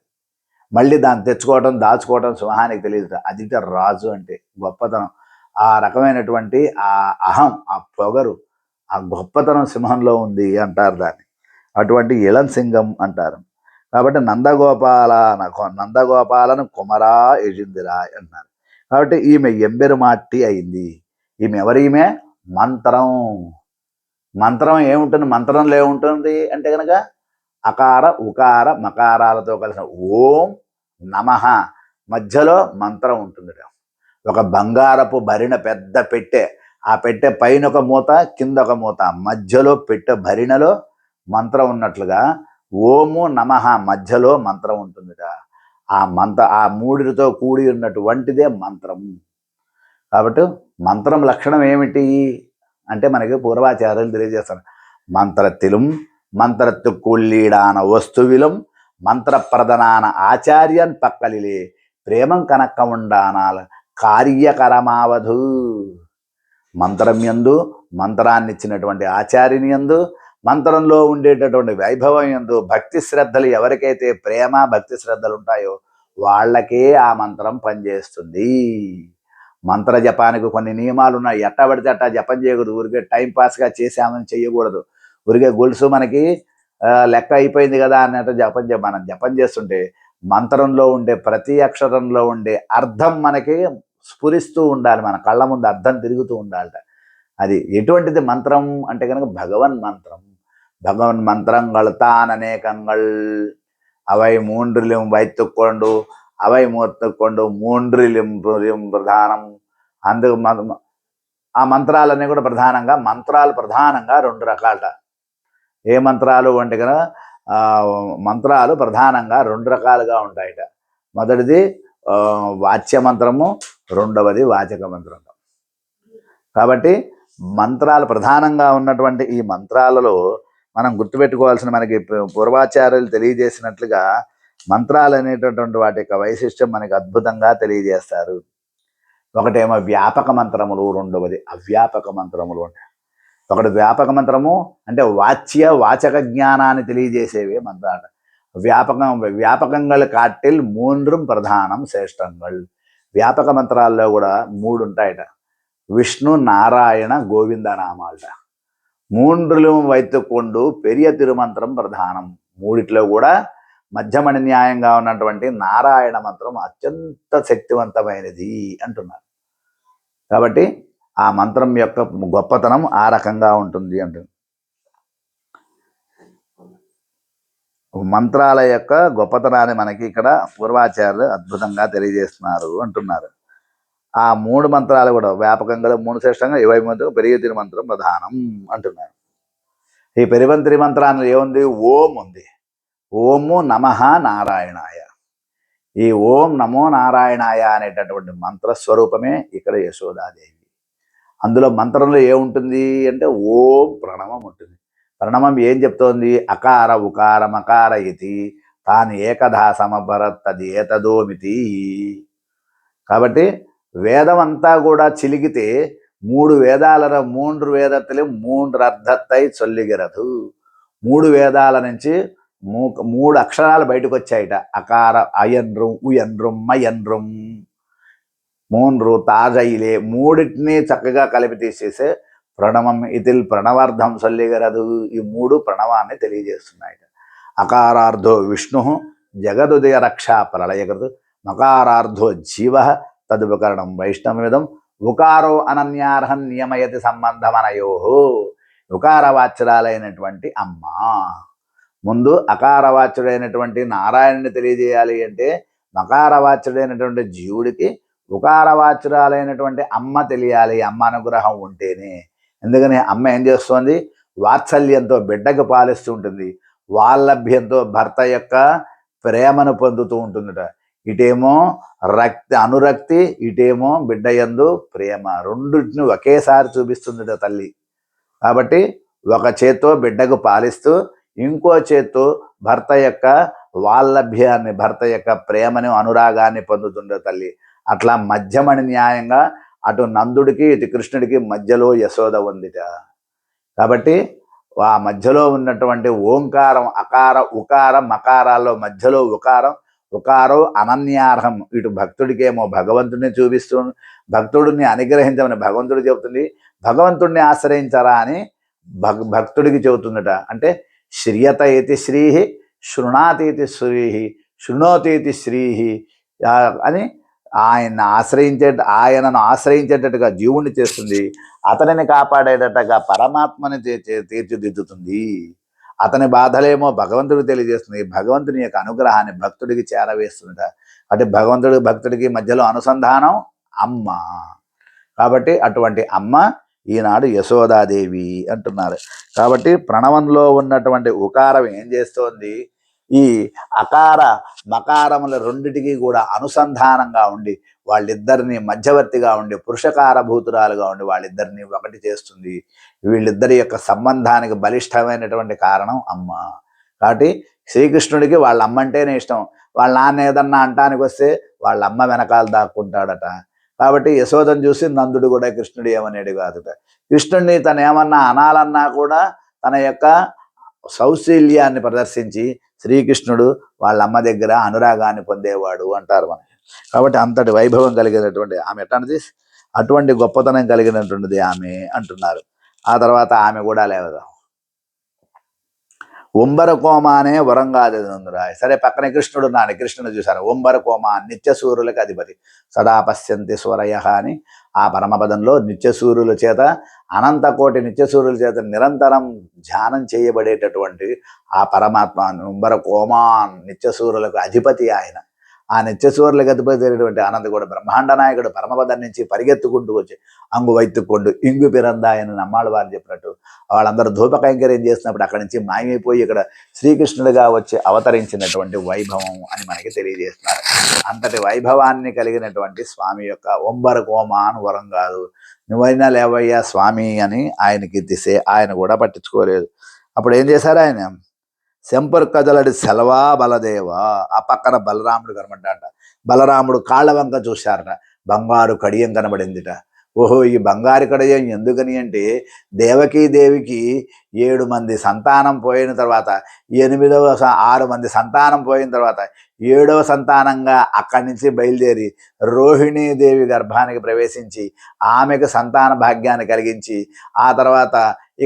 మళ్ళీ దాన్ని తెచ్చుకోవటం, దాచుకోవటం సింహానికి తెలియదు. అదిట రాజు అంటే గొప్పతనం. ఆ రకమైనటువంటి ఆ అహం, ఆ పొగరు, ఆ గొప్పతనం సింహంలో ఉంది అంటారు దాన్ని. అటువంటి ఇళం సింగం అంటారు. కాబట్టి నందగోపాలను కుమరా ఎజిందిరా అన్నారు. కాబట్టి ఈమె ఎంబెరుమాట్టి అయింది. ఈమె ఎవరీమె? మంత్రం. మంత్రం ఏముంటుంది? మంత్రంలో ఏముంటుంది అంటే కనుక అకార ఉకార మకారాలతో కలిసిన ఓం నమః మధ్యలో మంత్రం ఉంటుంది. ఒక బంగారపు భరిణ పెద్ద పెట్టె, ఆ పెట్టె పైన ఒక మూత, కింద ఒక మూత, మధ్యలో పెట్టె భరిణలో మంత్రం ఉన్నట్లుగా ఓము నమః మధ్యలో మంత్రం ఉంటుందిట. ఆ మూడితో కూడి ఉన్నటువంటిదే మంత్రం. కాబట్టి మంత్రం లక్షణం ఏమిటి అంటే మనకి పూర్వాచార్యులు తెలియజేస్తారు. మంత్రத்திலும் மந்திரத்துக்குள்ளீடான వస్తుவிலும் మంత్రప్రదనాన ఆచార్యన్ పక్కలిలే ప్రేమం కనక్క ఉండానాల కార్యకరమావధు. మంత్రం యందు, మంత్రాన్ని ఇచ్చినటువంటి ఆచార్యుని యందు, మంత్రంలో ఉండేటటువంటి వైభవం యందు భక్తి శ్రద్ధలు ఎవరికైతే ప్రేమ భక్తి శ్రద్ధలు ఉంటాయో వాళ్ళకే ఆ మంత్రం పనిచేస్తుంది. మంత్ర జపానికి కొన్ని నియమాలు ఉన్నాయి. ఎట్టా పడితే అట్టా జపం చేయకూడదు. ఊరికే టైంపాస్గా చేసామని చెయ్యకూడదు. ఊరికే గొలుసు మనకి లెక్క అయిపోయింది కదా అన్నట్టు మనం జపం చేస్తుంటే మంత్రంలో ఉండే ప్రతి అక్షరంలో ఉండే అర్థం మనకి స్ఫురిస్తూ ఉండాలి. మన కళ్ళ ముందు అర్థం తిరుగుతూ ఉండాలట. అది ఎటువంటిది మంత్రం అంటే కనుక భగవన్ మంత్రం. భగవన్ మంత్రంగళ్ తాననేకంగళ్ అవై మూండ్రిలిం వైత్తుకొండు అవై మూర్తుకొండు మూండ్రిలిం ప్రధానం. అందుకు ఆ మంత్రాలన్నీ కూడా మంత్రాలు ప్రధానంగా 2 రకాలట. ఏ మంత్రాలు అంటే కనుక మంత్రాలు ప్రధానంగా 2 రకాలుగా ఉంటాయట. మొదటిది వాచ్య మంత్రము, రెండవది వాచక మంత్రం. కాబట్టి మంత్రాలు ప్రధానంగా ఉన్నటువంటి ఈ మంత్రాలలో మనం గుర్తుపెట్టుకోవాల్సిన, మనకి పూర్వాచార్యులు తెలియజేసినట్లుగా మంత్రాలు అనేటటువంటి వాటి యొక్క వైశిష్ట్యం మనకి అద్భుతంగా తెలియజేస్తారు. ఒకటేమో వ్యాపక మంత్రములు, రెండవది అవ్యాపక మంత్రములు. ఒకటి వ్యాపక మంత్రము అంటే వాచక జ్ఞానాన్ని తెలియజేసేవే మంత్రాలు. వ్యాపకంగా కాటిల్ 3 ప్రధానం శ్రేష్టంగల్. వ్యాపక మంత్రాల్లో కూడా 3 ఉంటాయట. విష్ణు, నారాయణ, గోవింద నామాలట. 3 వైతుకొండు పెరియ తిరుమంత్రం ప్రధానం. 3 కూడా మధ్యమణి న్యాయంగా ఉన్నటువంటి నారాయణ మంత్రం అత్యంత శక్తివంతమైనది అంటున్నారు. కాబట్టి ఆ మంత్రం యొక్క గొప్పతనం ఆ రకంగా ఉంటుంది అంటుంది. మంత్రాల యొక్క గొప్పతనాన్ని మనకి ఇక్కడ పూర్వాచార్యులు అద్భుతంగా తెలియజేస్తున్నారు అంటున్నారు. ఆ 3 మంత్రాలు కూడా వ్యాపకంగా 3 శ్రేష్టంగా 20 పెరియ తిరుమంత్రం ప్రధానం అంటున్నారు. ఈ పెరివంతిరి మంత్రాన్ని ఏముంది? ఓం ఉంది. ఓము నమః నారాయణాయ. ఈ ఓం నమో నారాయణాయ అనేటటువంటి మంత్రస్వరూపమే ఇక్కడ యశోదాదేవి. అందులో మంత్రంలో ఏముంటుంది అంటే ఓం ప్రణవం ఉంటుంది. ప్రణవం ఏం చెప్తోంది? అకార ఉకార మకార ఇతి తాను ఏకధా సమభరతది ఏతదోమితి. కాబట్టి వేదం అంతా కూడా చిలిగితే 3 వేదాల 3 వేదத்திலும் 3 అర్థத்தை சொல்லுகிறது. 3 వేదాల నుంచి 3 అక్షరాలు బయటకు వచ్చాయిట. అకార అయన్రం ఉయన్రం మయన్రం 3 తాజైలే 3టిని చక్కగా కలిపి తీసేసే ప్రణవం ఇతిల్ ప్రణవార్థం సొల్లిగరదు. ఈ 3 ప్రణవాన్ని తెలియజేస్తున్నాయిట. అకారార్థో విష్ణు జగదుదయ రక్షా ప్రళయకృత్, మకారార్థో జీవ తదుపకరణం వైష్ణవమిదం, ఉకారో అనన్యార్హం నియమయతి సంబంధమనయో. ఉకారవాచ్యురాలైనటువంటి అమ్మ. ముందు అకారవాచ్యుడైనటువంటి నారాయణుని తెలియజేయాలి అంటే మకారవాచ్యుడైనటువంటి జీవుడికి ఉకారవాచ్యురాలైనటువంటి అమ్మ తెలియాలి. అమ్మ అనుగ్రహం ఉంటేనే. ఎందుకని అమ్మ ఏం చేస్తోంది? వాత్సల్యంతో బిడ్డకు పాలిస్తూ ఉంటుంది, వాల్లభ్యంతో భర్త యొక్క ప్రేమను పొందుతూ ఉంటుందట. ఇటేమో అనురక్తి, ఇటేమో బిడ్డ యందు ప్రేమ, రెండింటిని ఒకేసారి చూపిస్తుందట తల్లి. కాబట్టి ఒక చేత్తో బిడ్డకు పాలిస్తూ ఇంకో చేత్తో భర్త యొక్క వాల్లభ్యాన్ని, భర్త యొక్క ప్రేమను, అనురాగాన్ని పొందుతుండే తల్లి. అట్లా మధ్యమని న్యాయంగా అటు నందుడికి ఇటు కృష్ణుడికి మధ్యలో యశోద ఉందిట. కాబట్టి ఆ మధ్యలో ఉన్నటువంటి ఓంకారం, అకార ఉకార మకారాల్లో మధ్యలో ఉకారం. ఉకారో అనన్యార్హం. ఇటు భక్తుడికేమో భగవంతుడిని చూపిస్తూ భక్తుడిని అనుగ్రహించమని భగవంతుడు చెబుతుంది, భగవంతుడిని ఆశ్రయించరా అని భక్తుడికి చెబుతుందట. అంటే శ్రియత ఇతి శ్రీహి, శృణాతీతి శ్రీహి, శృణోతీతి శ్రీహి అని ఆయనను ఆశ్రయించేటట్టుగా జీవుణ్ణి చేస్తుంది, అతనిని కాపాడేటట్టుగా పరమాత్మని తీర్చిదిద్దుతుంది. అతని బాధలేమో భగవంతుడికి తెలియజేస్తుంది, భగవంతుని యొక్క అనుగ్రహాన్ని భక్తుడికి చేరవేస్తుందట. అంటే భక్తుడికి మధ్యలో అనుసంధానం అమ్మ. కాబట్టి అటువంటి అమ్మ ఈనాడు యశోదాదేవి అంటున్నారు. కాబట్టి ప్రణవంలో ఉన్నటువంటి ఉకారం ఏం చేస్తోంది? ఈ అకార మకారముల రెండిటికి కూడా అనుసంధానంగా ఉండి వాళ్ళిద్దరిని మధ్యవర్తిగా ఉండి పురుషకారభూతురాలుగా ఉండి వాళ్ళిద్దరిని ఒకటి చేస్తుంది. వీళ్ళిద్దరి యొక్క సంబంధానికి బలిష్టమైనటువంటి కారణం అమ్మ. కాబట్టి శ్రీకృష్ణుడికి వాళ్ళ అమ్మ అంటేనే ఇష్టం. వాళ్ళ నాన్న ఏదన్నా అంటానికి వస్తే వాళ్ళ అమ్మ వెనకాల దాక్కుంటాడట. కాబట్టి యశోదను చూసి నందుడు కూడా కృష్ణుడు ఏమనేది కాదుట. కృష్ణుడిని తను ఏమన్నా అనాలన్నా కూడా తన యొక్క సౌశీల్యాన్ని ప్రదర్శించి శ్రీకృష్ణుడు వాళ్ళ అమ్మ దగ్గర అనురాగాన్ని పొందేవాడు అంటారు మనకి. కాబట్టి అంతటి వైభవం కలిగినటువంటి ఆమె ఎట్లాంటిది, అటువంటి గొప్పతనం కలిగినటువంటిది ఆమె అంటున్నారు. ఆ తర్వాత ఆమె కూడా లేవదాం. ఒంబరకోమానే వరంగాదిరా. సరే, పక్కనే కృష్ణుడు ఉన్నాడు. కృష్ణుడు చూశారు. ఒంబరకోమ నిత్యసూరులకు అధిపతి, సదా పశ్యంతి సూరయ అని ఆ పరమపదంలో నిత్యసూరుల చేత, అనంతకోటి నిత్యసూరుల చేత నిరంతరం ధ్యానం చేయబడేటటువంటి ఆ పరమాత్మ ఒంబరకోమాన్ నిత్యసూరులకు అధిపతి ఆయన. ఆ నిత్యసూరులకు అధిపతి అయినటువంటి అనంత కూడా బ్రహ్మాండ నాయకుడు పరమపదం నుంచి పరిగెత్తుకుంటూ వచ్చి అంగు వైత్తుకొండు ఇంగు పిరందాయని నమ్మాళ్ళు వారు చెప్పినట్టు వాళ్ళందరూ ధూప కైంకర్యం చేసినప్పుడు అక్కడి నుంచి మాయమైపోయి ఇక్కడ శ్రీకృష్ణుడిగా వచ్చి అవతరించినటువంటి వైభవం అని మనకి తెలియజేస్తున్నారు. అంతటి వైభవాన్ని కలిగినటువంటి స్వామి యొక్క ఒంబరకోమాన్ వరం కాదు, నువ్వైనా లేవయ్యా స్వామి అని ఆయనకి తీసే ఆయన కూడా పట్టించుకోలేదు. అప్పుడు ఏం చేశారు ఆయన? శంపర్ కదలడి సెలవా బలదేవా. ఆ పక్కన బలరాముడు కనబడ్డాట. బలరాముడు కాళ్ళ వంక చూశారట, బంగారు కడియం కనబడిందిట. ఓహో, ఈ బంగారు కడియం ఎందుకని అంటే దేవికి 7 మంది సంతానం పోయిన తర్వాత 6 మంది సంతానం పోయిన తర్వాత 7వ సంతానంగా అక్కడి నుంచి బయలుదేరి రోహిణీదేవి గర్భానికి ప్రవేశించి ఆమెకు సంతాన భాగ్యాన్ని కలిగించి ఆ తర్వాత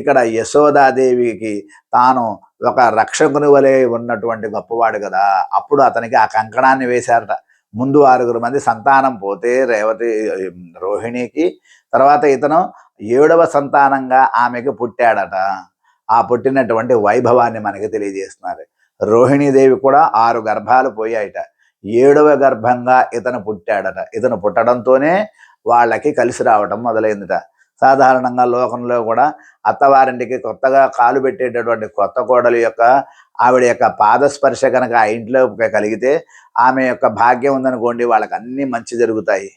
ఇక్కడ యశోదాదేవికి తాను ఒక రక్షకుని వలె ఉన్నటువంటి గొప్పవాడు కదా. అప్పుడు అతనికి ఆ కంకణాన్ని వేశారట. ముందు 6 మంది సంతానం పోతే రోహిణికి, తర్వాత ఇతను 7వ సంతానంగా ఆమెకు పుట్టాడట. ఆ పుట్టినటువంటి వైభవాన్ని మనకి తెలియజేస్తున్నారు. రోహిణీదేవి కూడా 6 గర్భాలు పోయాయిట. 7వ గర్భంగా ఇతను పుట్టాడట. ఇతను పుట్టడంతోనే వాళ్ళకి కలిసి రావటం మొదలైందిట. సాధారణంగా లోకంలో కూడా అత్తవారింటికి కొత్తగా కాలు పెట్టేటటువంటి కొత్త కోడలి యొక్క ఆవిడ యొక్క పాదస్పర్శ కనుక ఆ ఇంట్లో కలిగితే ఆమె యొక్క భాగ్యం ఉందనుకోండి, వాళ్ళకి అన్నీ మంచి జరుగుతాయి.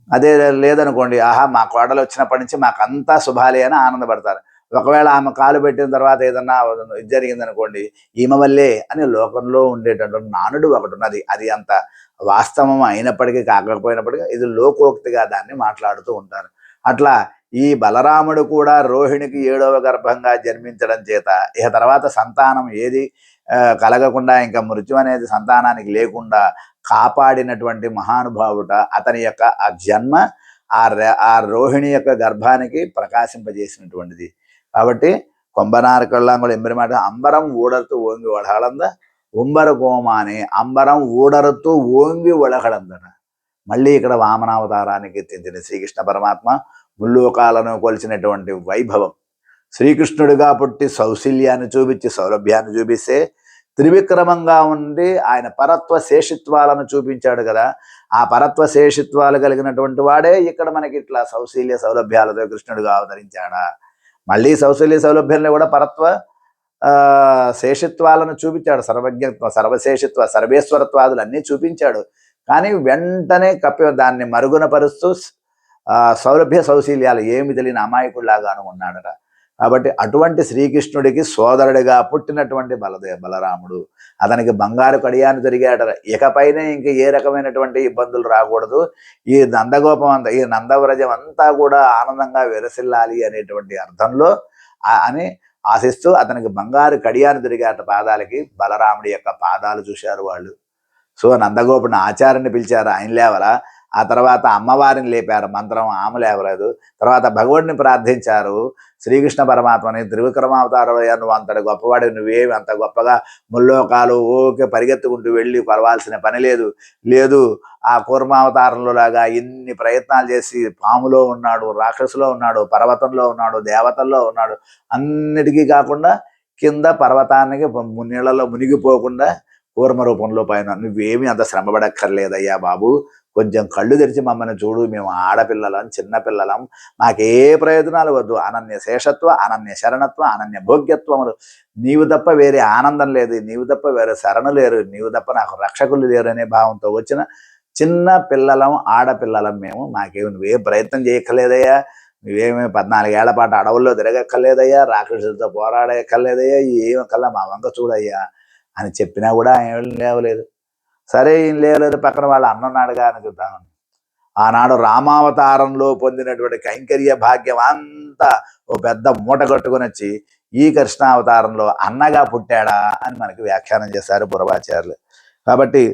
అదే లేదనుకోండి, ఆహా మా కోడలు వచ్చినప్పటి నుంచి మాకంతా శుభాలే అని ఆనందపడతారు. ఒకవేళ ఆమె కాలు పెట్టిన తర్వాత ఏదన్నా ఇది జరిగిందనుకోండి, ఈమె వల్లే అని లోకంలో ఉండేటటువంటి నానుడు ఒకటి ఉన్నది. అది అంత వాస్తవం అయినప్పటికీ కాకపోయినప్పటికీ ఇది లోకోక్తిగా దాన్ని మాట్లాడుతూ ఉంటారు. అట్లా ఈ బలరాముడు కూడా రోహిణికి 7వ గర్భంగా జన్మించడం చేత ఇక తర్వాత సంతానం ఏది కలగకుండా, ఇంకా మృత్యు అనేది సంతానానికి లేకుండా కాపాడినటువంటి మహానుభావుట. అతని యొక్క ఆ జన్మ ఆ రోహిణి యొక్క గర్భానికి ప్రకాశింపజేసినటువంటిది. కాబట్టి కొంబనారు కళ్ళంగుడు ఎంబరిమాట అంబరం ఊడరుతూ ఓంగి ఒళహళంద ఉంబర కోమాని అంబరం ఊడరుతూ ఓంగి ఒళహళందట. మళ్ళీ ఇక్కడ వామనావతారానికి ఎత్తించిన శ్రీకృష్ణ పరమాత్మ ముల్లోకాలను కొలిచినటువంటి వైభవం. శ్రీకృష్ణుడిగా పుట్టి సౌశల్యాన్ని చూపించి సౌలభ్యాన్ని చూపిస్తే త్రివిక్రమంగా ఉండి ఆయన పరత్వ శేషిత్వాలను చూపించాడు కదా. ఆ పరత్వ శేషిత్వాలు కలిగినటువంటి వాడే ఇక్కడ మనకి ఇట్లా సౌశల్య సౌలభ్యాలతో కృష్ణుడిగా అవతరించాడా. మళ్ళీ సౌశల్య సౌలభ్యంలో కూడా పరత్వ శేషిత్వాలను చూపించాడు. సర్వజ్ఞత్వ సర్వశేషిత్వ సర్వేశ్వరత్వాదులు అన్నీ చూపించాడు. కానీ వెంటనే దాన్ని మరుగున పరుస్తూ సౌలభ్య సౌశల్యాలు ఏమి తెలియని అమాయకుడిలాగాను ఉన్నాడట. కాబట్టి అటువంటి శ్రీకృష్ణుడికి సోదరుడిగా పుట్టినటువంటి బలరాముడు అతనికి బంగారు కడియాన్ని జరిగాడట. ఇకపైనే ఇంక ఏ రకమైనటువంటి ఇబ్బందులు రాకూడదు, ఈ నందగోపం అంతా ఈ నందవ్రజం అంతా కూడా ఆనందంగా విరసిల్లాలి అనేటువంటి అర్థంలో అని ఆశిస్తూ అతనికి బంగారు కడియాన్ని తిరిగాట పాదాలకి. బలరాముడి యొక్క పాదాలు చూశారు వాళ్ళు. సో నందగోపుని ఆచార్యని పిలిచారు, ఆయన లేవలా. ఆ తర్వాత అమ్మవారిని లేపారు, మంత్రం ఆమె లేవలేదు. తర్వాత భగవుడిని ప్రార్థించారు, శ్రీకృష్ణ పరమాత్మని త్రివిక్రమావతారమయ్యా, నువ్వు అంతటి గొప్పవాడి, నువ్వేమి అంత గొప్పగా ముల్లోకాలు ఓకే పరిగెత్తుకుంటూ వెళ్ళి కొలవాల్సిన పని లేదు. ఆ కూర్మావతారంలో లాగా ఇన్ని ప్రయత్నాలు చేసి పాములో ఉన్నాడు, రాక్షసులో ఉన్నాడు, పర్వతంలో ఉన్నాడు, దేవతల్లో ఉన్నాడు, అన్నిటికీ కాకుండా కింద పర్వతానికి నీళ్ళలో మునిగిపోకుండా కూర్మ రూపంలో పైన నువ్వేమీ అంత శ్రమపడక్కర్లేదయ్యా బాబు, కొంచెం కళ్ళు తెరిచి మమ్మల్ని చూడు, మేము ఆడపిల్లలం, చిన్నపిల్లలం, మాకే ప్రయోజనాలు వద్దు, అనన్య శేషత్వ, అనన్య శరణత్వ, అనన్య భోగ్యత్వములు, నీవు తప్ప వేరే ఆనందం లేదు, నీవు తప్ప వేరే శరణు లేరు, నీవు తప్ప నాకు రక్షకులు లేరు అనే భావంతో వచ్చిన చిన్న పిల్లలం, ఆడపిల్లలం మేము, మాకేమి నువ్వేం ప్రయత్నం చేయక్కర్లేదయ్యా, నువ్వేమి 14 ఏళ్ల పాటు అడవుల్లో తిరగక్కర్లేదయ్యా, రాక్షసులతో పోరాడక్కర్లేదయ్యా, ఏమి కల్లా మా వంక చూడయ్యా అని చెప్పినా కూడా ఏం లేవలేదు. సరే ఏం లేవలేదు, పక్కన వాళ్ళ అన్నున్నాడుగా అని చూద్దామని ఆనాడు రామావతారంలో పొందినటువంటి కైంకర్య భాగ్యం అంతా ఓ పెద్ద మూట కట్టుకొని వచ్చి ఈ కృష్ణావతారంలో అన్నగా పుట్టాడా అని మనకి వ్యాఖ్యానం చేశారు పూర్వాచార్యులు. కాబట్టి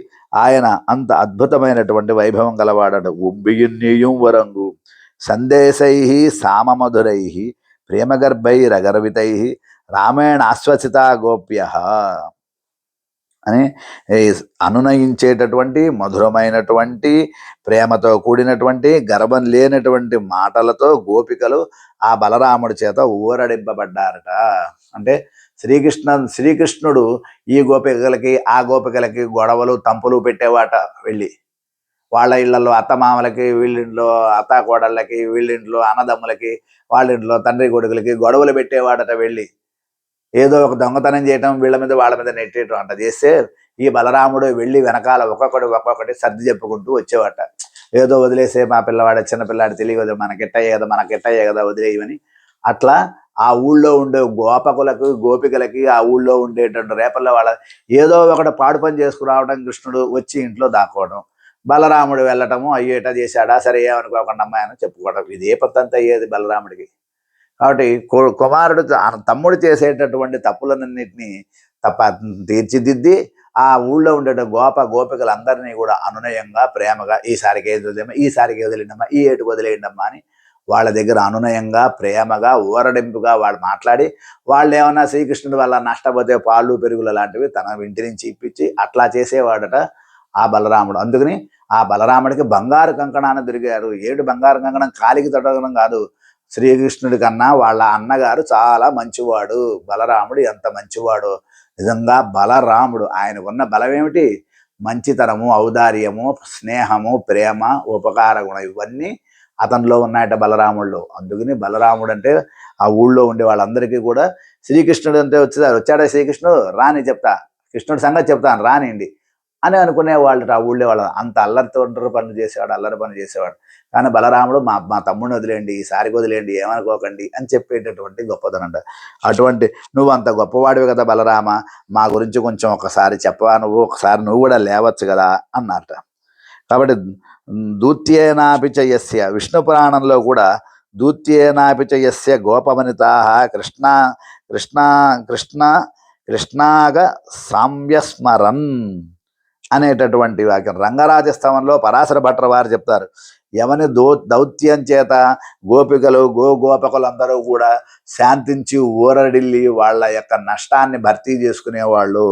ఆయన అంత అద్భుతమైనటువంటి వైభవం గలవాడడు. ఉంబియున్నీయం వరంగు సందేశై సామమధురై ప్రేమగర్భైరగర్వితై రామేణ ఆశ్వసిత గోప్య అని అనునయించేటటువంటి మధురమైనటువంటి ప్రేమతో కూడినటువంటి గర్భం లేనటువంటి మాటలతో గోపికలు ఆ బలరాముడి చేత ఊరడింపబడ్డారట. అంటే శ్రీకృష్ణుడు ఈ గోపికలకి ఆ గోపికలకి గొడవలు తంపులు పెట్టేవాట. వెళ్ళి వాళ్ళ ఇళ్లలో అత్తమామలకి, వీళ్ళింట్లో అత్త కోడళ్ళకి, వీళ్ళింట్లో అన్నదమ్ములకి, వాళ్ళింట్లో తండ్రి కొడుకులకి గొడవలు పెట్టేవాడట. వెళ్ళి ఏదో ఒక దొంగతనం చేయటం, వీళ్ళ మీద వాళ్ళ మీద నెట్టేయటం అంట చేస్తే ఈ బలరాముడు వెళ్ళి వెనకాల ఒక్కొక్కటి సర్ది చెప్పుకుంటూ వచ్చేవాట. ఏదో వదిలేసే మా పిల్లవాడు, చిన్నపిల్లాడు తెలియదు, మనకెట్టయ్యే కదా వదిలేయమని. అట్లా ఆ ఊళ్ళో ఉండే గోపకులకు, గోపికలకి, ఆ ఊళ్ళో ఉండేటువంటి రేపల్లో వాళ్ళ ఏదో ఒకటి పాడు పని చేసుకురావడం, కృష్ణుడు వచ్చి ఇంట్లో దాక్కోవడం, బలరాముడు వెళ్ళటము, అయ్యో ఎటా చేశాడా, సరే ఏమనుకోకుండా అమ్మాయని చెప్పుకోవడం, ఇదే పత్తంతా అయ్యేది బలరాముడికి. కాబట్టి కుమారుడు తమ్ముడు చేసేటటువంటి తప్పులన్నింటినీ తీర్చిదిద్ది ఆ ఊళ్ళో ఉండే గోపికలందరినీ కూడా అనునయంగా, ప్రేమగా ఈసారికి ఏది వదిలేమా, ఈసారికి వదిలేండమ్మా, ఈ ఏటుకు వదిలేయండమ్మా అని వాళ్ళ దగ్గర అనునయంగా, ప్రేమగా, ఊరడింపుగా వాళ్ళు మాట్లాడి, వాళ్ళు ఏమన్నా శ్రీకృష్ణుడి వల్ల నష్టపోతే పాలు పెరుగులు లాంటివి తన ఇంటి నుంచి ఇప్పించి అట్లా చేసేవాడట ఆ బలరాముడు. అందుకని ఆ బలరాముడికి బంగారు కంకణాన్ని దొరికారు. 7 బంగారు కంకణం కాలికి తొడగడం కాదు, శ్రీకృష్ణుడి కన్నా వాళ్ళ అన్నగారు చాలా మంచివాడు. బలరాముడు ఎంత మంచివాడు, నిజంగా బలరాముడు ఆయనకున్న బలం ఏమిటి, మంచితనము, ఔదార్యము, స్నేహము, ప్రేమ, ఉపకార గుణం ఇవన్నీ అతనిలో ఉన్నాయట బలరాముడిలో. అందుకని బలరాముడు అంటే ఆ ఊళ్ళో ఉండే వాళ్ళందరికీ కూడా శ్రీకృష్ణుడు అంటే వచ్చాడా శ్రీకృష్ణుడు రాని చెప్తా, కృష్ణుడి సంగతి చెప్తాను రానిండి అని అనుకునేవాళ్ళు ఆ ఊళ్ళో వాళ్ళు. అంత అల్లరి పనులు చేసేవాడు, అల్లరి పనులు చేసేవాడు. కానీ బలరాముడు మా తమ్ముడిని వదిలేండి, ఈసారికి వదిలేండి, ఏమనుకోకండి అని చెప్పేటటువంటి గొప్పదనంట. అటువంటి నువ్వు అంత గొప్పవాడివి కదా బలరామ, మా గురించి కొంచెం ఒకసారి చెప్పవా, ఒకసారి నువ్వు కూడా లేవచ్చు కదా అన్నట. కాబట్టి దూత్యేనాపిచ యస్య, విష్ణు పురాణంలో కూడా దూత్యేనాపిచ యస్య గోపవనితా కృష్ణ కృష్ణ కృష్ణ కృష్ణాగ సామ్యస్మరన్ అనేటటువంటి వాక్యం రంగరాజస్తవంలో పరాశర భట్టర్ వారు చెప్తారు. ఎవని దౌత్యం చేత గోపికలు గోపకులందరూ కూడా శాంతించి ఊరడిల్లి వాళ్ళ యొక్క నష్టాన్ని భర్తీ చేసుకునేవాళ్ళు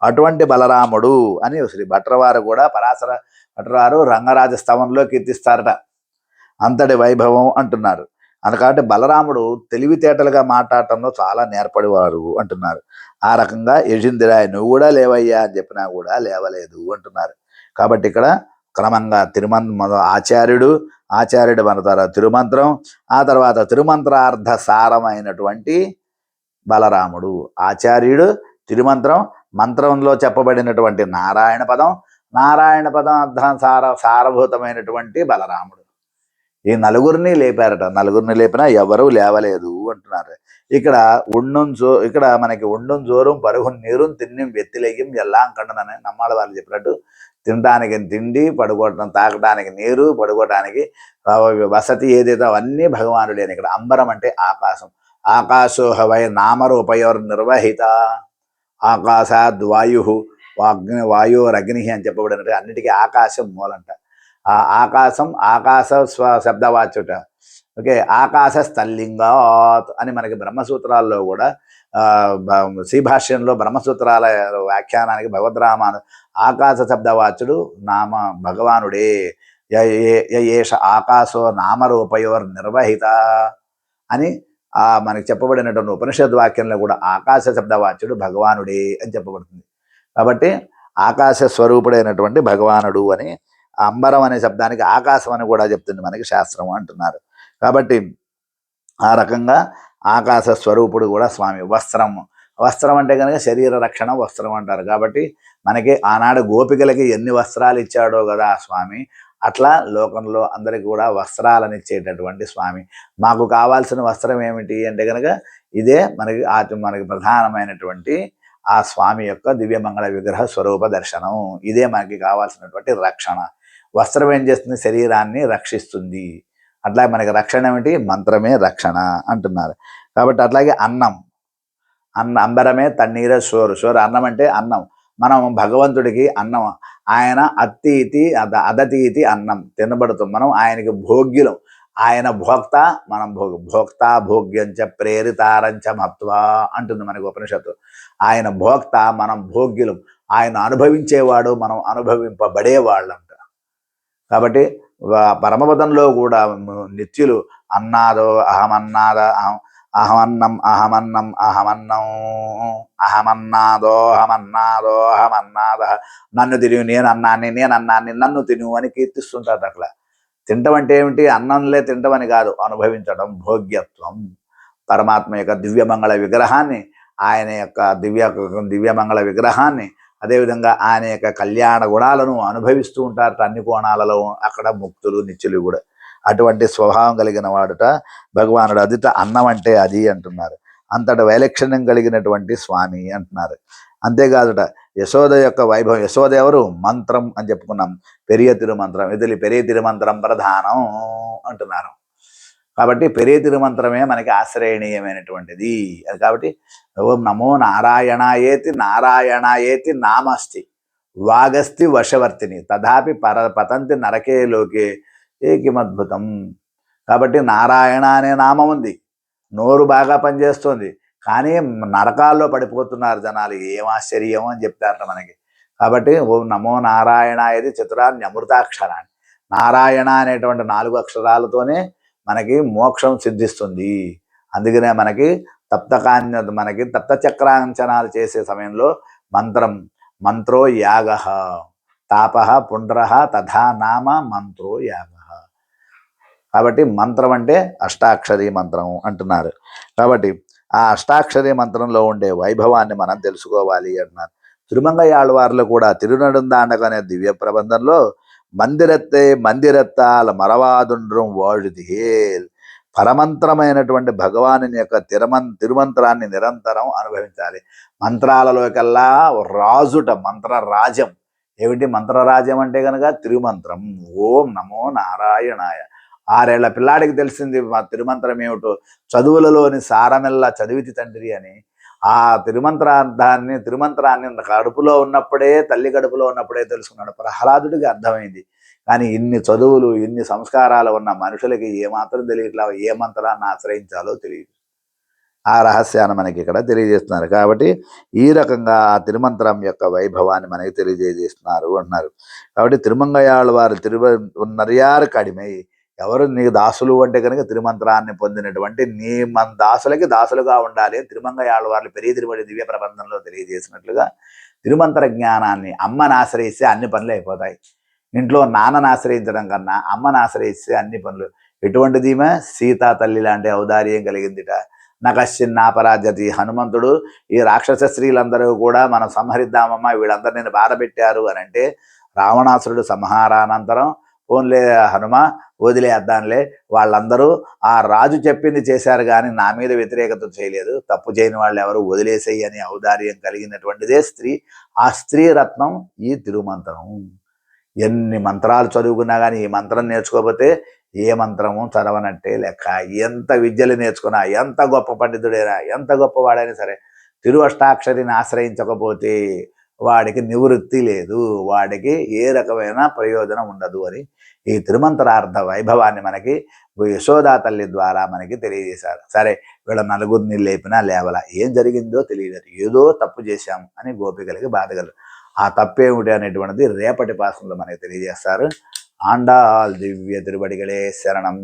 అటువంటి బలరాముడు అని శ్రీ భట్టర్ వారు కూడా పరాశర అటువారు రంగరాజ స్తవంలో కీర్తిస్తారట. అంతటి వైభవం అంటున్నారు. అందుకాబట్టి బలరాముడు తెలివితేటలుగా మాట్లాడటంలో చాలా నేర్పడివాడు అంటున్నారు. ఆ రకంగా యజుందిరాయ్ నువ్వు కూడా లేవయ్యా అని చెప్పినా కూడా లేవలేదు అంటున్నారు. కాబట్టి ఇక్కడ క్రమంగా ఆచార్యుడు మన తర్వాత తిరుమంత్రం, ఆ తర్వాత తిరుమంత్రార్థ సారమైనటువంటి బలరాముడు, ఆచార్యుడు, తిరుమంత్రం, మంత్రంలో చెప్పబడినటువంటి నారాయణ పదం అర్థం సారభూతమైనటువంటి బలరాముడు. ఈ నలుగురిని లేపారట. నలుగురిని లేపినా ఎవరూ లేవలేదు అంటున్నారు. ఇక్కడ మనకి ఉండుం జోరుం పరుగుం నీరుం తిన్నిం వెత్తిలెయ్యం ఎల్లాం కండనని నమ్మాళ్ళ వాళ్ళు చెప్పినట్టు తినడానికి తిండి, పడుకోవటం, తాగడానికి నీరు, పడుకోవటానికి వసతి ఏదైతే అవన్నీ భగవానుడే. ఇక్కడ అంబరం అంటే ఆకాశం. ఆకాశోహ వై నామరూపయోర్ నిర్వహిత. ఆకాశాద్ వాయురగ్ని అని చెప్పబడినట్టు అన్నిటికీ ఆకాశం మూలంట. ఆ ఆకాశం ఆకాశ శబ్దవాచ్యుట. ఓకే, ఆకాశ స్థల్లింగాత్ అని మనకి బ్రహ్మసూత్రాల్లో కూడా శ్రీభాష్యంలో బ్రహ్మసూత్రాల వ్యాఖ్యానానికి భగవద్రామాను ఆకాశ శబ్దవాచ్యుడు నామ భగవానుడే. ఏష ఆకాశో నామరూపయోర్ నిర్వహిత అని మనకి చెప్పబడినటువంటి ఉపనిషద్ వాక్యంలో కూడా ఆకాశ శబ్దవాచ్యుడు భగవానుడే అని చెప్పబడుతుంది. కాబట్టి ఆకాశ స్వరూపుడైనటువంటి భగవానుడు అని అంబరం అనే శబ్దానికి ఆకాశం అని కూడా చెప్తుంది మనకి శాస్త్రం అంటున్నారు. కాబట్టి ఆ రకంగా ఆకాశ స్వరూపుడు కూడా స్వామి. వస్త్రం అంటే కనుక శరీర రక్షణ వస్త్రం అంటారు. కాబట్టి మనకి ఆనాడు గోపికలకి ఎన్ని వస్త్రాలు ఇచ్చాడో కదా స్వామి, అట్లా లోకంలో అందరికి కూడా వస్త్రాలను ఇచ్చేటటువంటి స్వామి. మాకు కావాల్సిన వస్త్రం ఏమిటి అంటే కనుక ఇదే మనకి ప్రధానమైనటువంటి ఆ స్వామి యొక్క దివ్యమంగళ విగ్రహ స్వరూప దర్శనం. ఇదే మనకి కావాల్సినటువంటి రక్షణ. వస్త్రం ఏం చేస్తుంది? శరీరాన్ని రక్షిస్తుంది. అట్లాగే మనకి రక్షణ ఏమిటి? మంత్రమే రక్షణ అంటున్నారు. కాబట్టి అట్లాగే అంబరమే తన్నీర షోరు అన్నం అంటే అన్నం. మనం భగవంతుడికి అన్నం, ఆయన అత్తి అదతీతి అన్నం తినబడుతాం. మనం ఆయనకి భోగ్యులం. ఆయన భోక్త, మనం భోక్త భోగ్యంచ ప్రేరితారంచ మత్వా అంటుంది మనకి ఉపనిషత్తు. ఆయన భోక్త, మనం భోగ్యులం. ఆయన అనుభవించేవాడు, మనం అనుభవింపబడేవాళ్ళంట. కాబట్టి పరమపదంలో కూడా నిత్యులు అన్నాదో అహమన్నాద అహమన్నం అహమన్నాద నన్ను తిను నేను అన్నాన్ని నన్ను తిను అని కీర్తిస్తుంటారు. అట్లా తింటం అంటే ఏమిటి? అన్నంలే తింటం అని కాదు, అనుభవించడం, భోగ్యత్వం. పరమాత్మ యొక్క దివ్యమంగళ విగ్రహాన్ని, ఆయన యొక్క దివ్యమంగళ విగ్రహాన్ని, అదేవిధంగా ఆయన యొక్క కళ్యాణ గుణాలను అనుభవిస్తూ ఉంటారట అన్ని కోణాలలో. అక్కడ ముక్తులు నిత్యులు కూడా అటువంటి స్వభావం కలిగిన వాడుట భగవానుడు. అదిట అన్నం అంటే అది అంటున్నారు. అంతటి వైలక్షణ్యం కలిగినటువంటి స్వామి అంటున్నారు. అంతేకాదుట యశోద యొక్క వైభవం. యశోద ఎవరు? మంత్రం అని చెప్పుకున్నాం. పెరియ తిరుమంత్రం. ఇదిలి పెరియ తిరుమంత్రం ప్రధానం అంటున్నారు. కాబట్టి పెరియ తిరుమంత్రమే మనకి ఆశ్రయణీయమైనటువంటిది. అది కాబట్టి ఓం నమో నారాయణాయేతి నామస్తి వాగస్తి వశవర్తిని తథాపి పతంతి నరకే లోకే ఏకిమద్భుతం. కాబట్టి నారాయణ అనే నామం ఉంది, నోరు బాగా పనిచేస్తుంది, కానీ నరకాల్లో పడిపోతున్నారు జనాలు. ఏం ఆశ్చర్యం అని చెప్తారట మనకి. కాబట్టి ఓం నమో నారాయణాయేతి చతురాన్ని అమృతాక్షరాన్ని. నారాయణ అనేటువంటి 4 అక్షరాలతోనే మనకి మోక్షం సిద్ధిస్తుంది. అందుకనే మనకి తప్త చక్రాంచనాలు చేసే సమయంలో మంత్రో యాగ తాప పుండ్ర తథా నామ మంత్రో యాగ. కాబట్టి మంత్రం అంటే అష్టాక్షరీ మంత్రం అంటున్నారు. కాబట్టి ఆ అష్టాక్షరీ మంత్రంలో ఉండే వైభవాన్ని మనం తెలుసుకోవాలి అంటున్నారు. తిరుమంగయాళ్వార్లు కూడా తిరునడుందాండక అనే దివ్య ప్రబంధంలో మందిరత్తాల మరవాదుండ్రం వాడుదిహేల్ పరమంత్రమైనటువంటి భగవాను యొక్క తిరుమంత్రాన్ని నిరంతరం అనుభవించాలి. మంత్రాలలోకల్లా రాజుట మంత్రరాజం. ఏమిటి మంత్రరాజ్యం అంటే కనుక తిరుమంత్రం. ఓం నమో నారాయణాయ. 6 ఏళ్ల పిల్లాడికి తెలిసింది మా తిరుమంత్రం ఏమిటో. చదువులలోని సారమెల్లా చదివితి తండ్రి అని ఆ తిరుమంత్రాన్ని కడుపులో ఉన్నప్పుడే, తల్లి కడుపులో ఉన్నప్పుడే తెలుసుకున్నాడు. ప్రహ్లాదుడికి అర్థమైంది. కానీ ఇన్ని చదువులు, ఇన్ని సంస్కారాలు ఉన్న మనుషులకి ఏమాత్రం తెలియట్లా, ఏ మంత్రాన్ని ఆశ్రయించాలో తెలియదు. ఆ రహస్యాన్ని మనకి ఇక్కడ తెలియజేస్తున్నారు. కాబట్టి ఈ రకంగా ఆ తిరుమంత్రం యొక్క వైభవాన్ని మనకి తెలియజేస్తున్నారు అంటున్నారు. కాబట్టి తిరుమంగయాళ్ళ వారు నరియారు కడిమై, ఎవరు నీ దాసులు అంటే కనుక తిరుమంత్రాన్ని పొందినటువంటి నీ మన దాసులకి దాసులుగా ఉండాలి అని తిరుమంగయాళ్ళ వారు పెరిగి తిరుమడి దివ్య ప్రబంధంలో తెలియజేసినట్లుగా తిరుమంత్ర జ్ఞానాన్ని అమ్మని ఆశ్రయిస్తే అన్ని పనులు అయిపోతాయి. ఇంట్లో నాన్నని ఆశ్రయించడం కన్నా అమ్మని ఆశ్రయిస్తే అన్ని పనులు. ఎటువంటిదిమే సీతా తల్లి లాంటి ఔదార్యం కలిగిందిట. నకశ్చిన్నాపరాధ్యతి. హనుమంతుడు ఈ రాక్షస స్త్రీలందరూ కూడా మనం సంహరిద్దామమ్మా, వీళ్ళందరూ నేను బాధపెట్టారు అని అంటే రావణాసురుడు సంహారానంతరం ఓన్లే హనుమ వదిలేద్దాంలే, వాళ్ళందరూ ఆ రాజు చెప్పింది చేశారు కానీ నా మీద వ్యతిరేకత చేయలేదు, తప్పు చేయని వాళ్ళు ఎవరు వదిలేసేయి అని ఔదార్యం కలిగినటువంటిదే స్త్రీ. ఆ స్త్రీ రత్నం ఈ తిరుమంత్రం. ఎన్ని మంత్రాలు చదువుకున్నా కానీ ఈ మంత్రం నేర్చుకోకపోతే ఏ మంత్రము చదవనట్టే లెక్క. ఎంత విద్యలు నేర్చుకున్నా, ఎంత గొప్ప పండితుడైనా, ఎంత గొప్పవాడైనా సరే తిరు అష్టాక్షరిని ఆశ్రయించకపోతే వాడికి నివృత్తి లేదు, వాడికి ఏ రకమైన ప్రయోజనం ఉండదు అని ఈ తిరుమంత్రార్థ వైభవాన్ని మనకి యశోదా తల్లి ద్వారా మనకి తెలియజేశారు. సరే, వీళ్ళ నలుగురిని లేపినా లేవలా, ఏం జరిగిందో తెలియదు, ఏదో తప్పు చేశాం అని గోపికలకి బాధగలరు. ఆ తప్పేమిటి అనేటువంటిది రేపటి పాసంలో మనకి తెలియజేస్తారు. ఆండాల్ దివ్య తిరువడిகளே శరణం.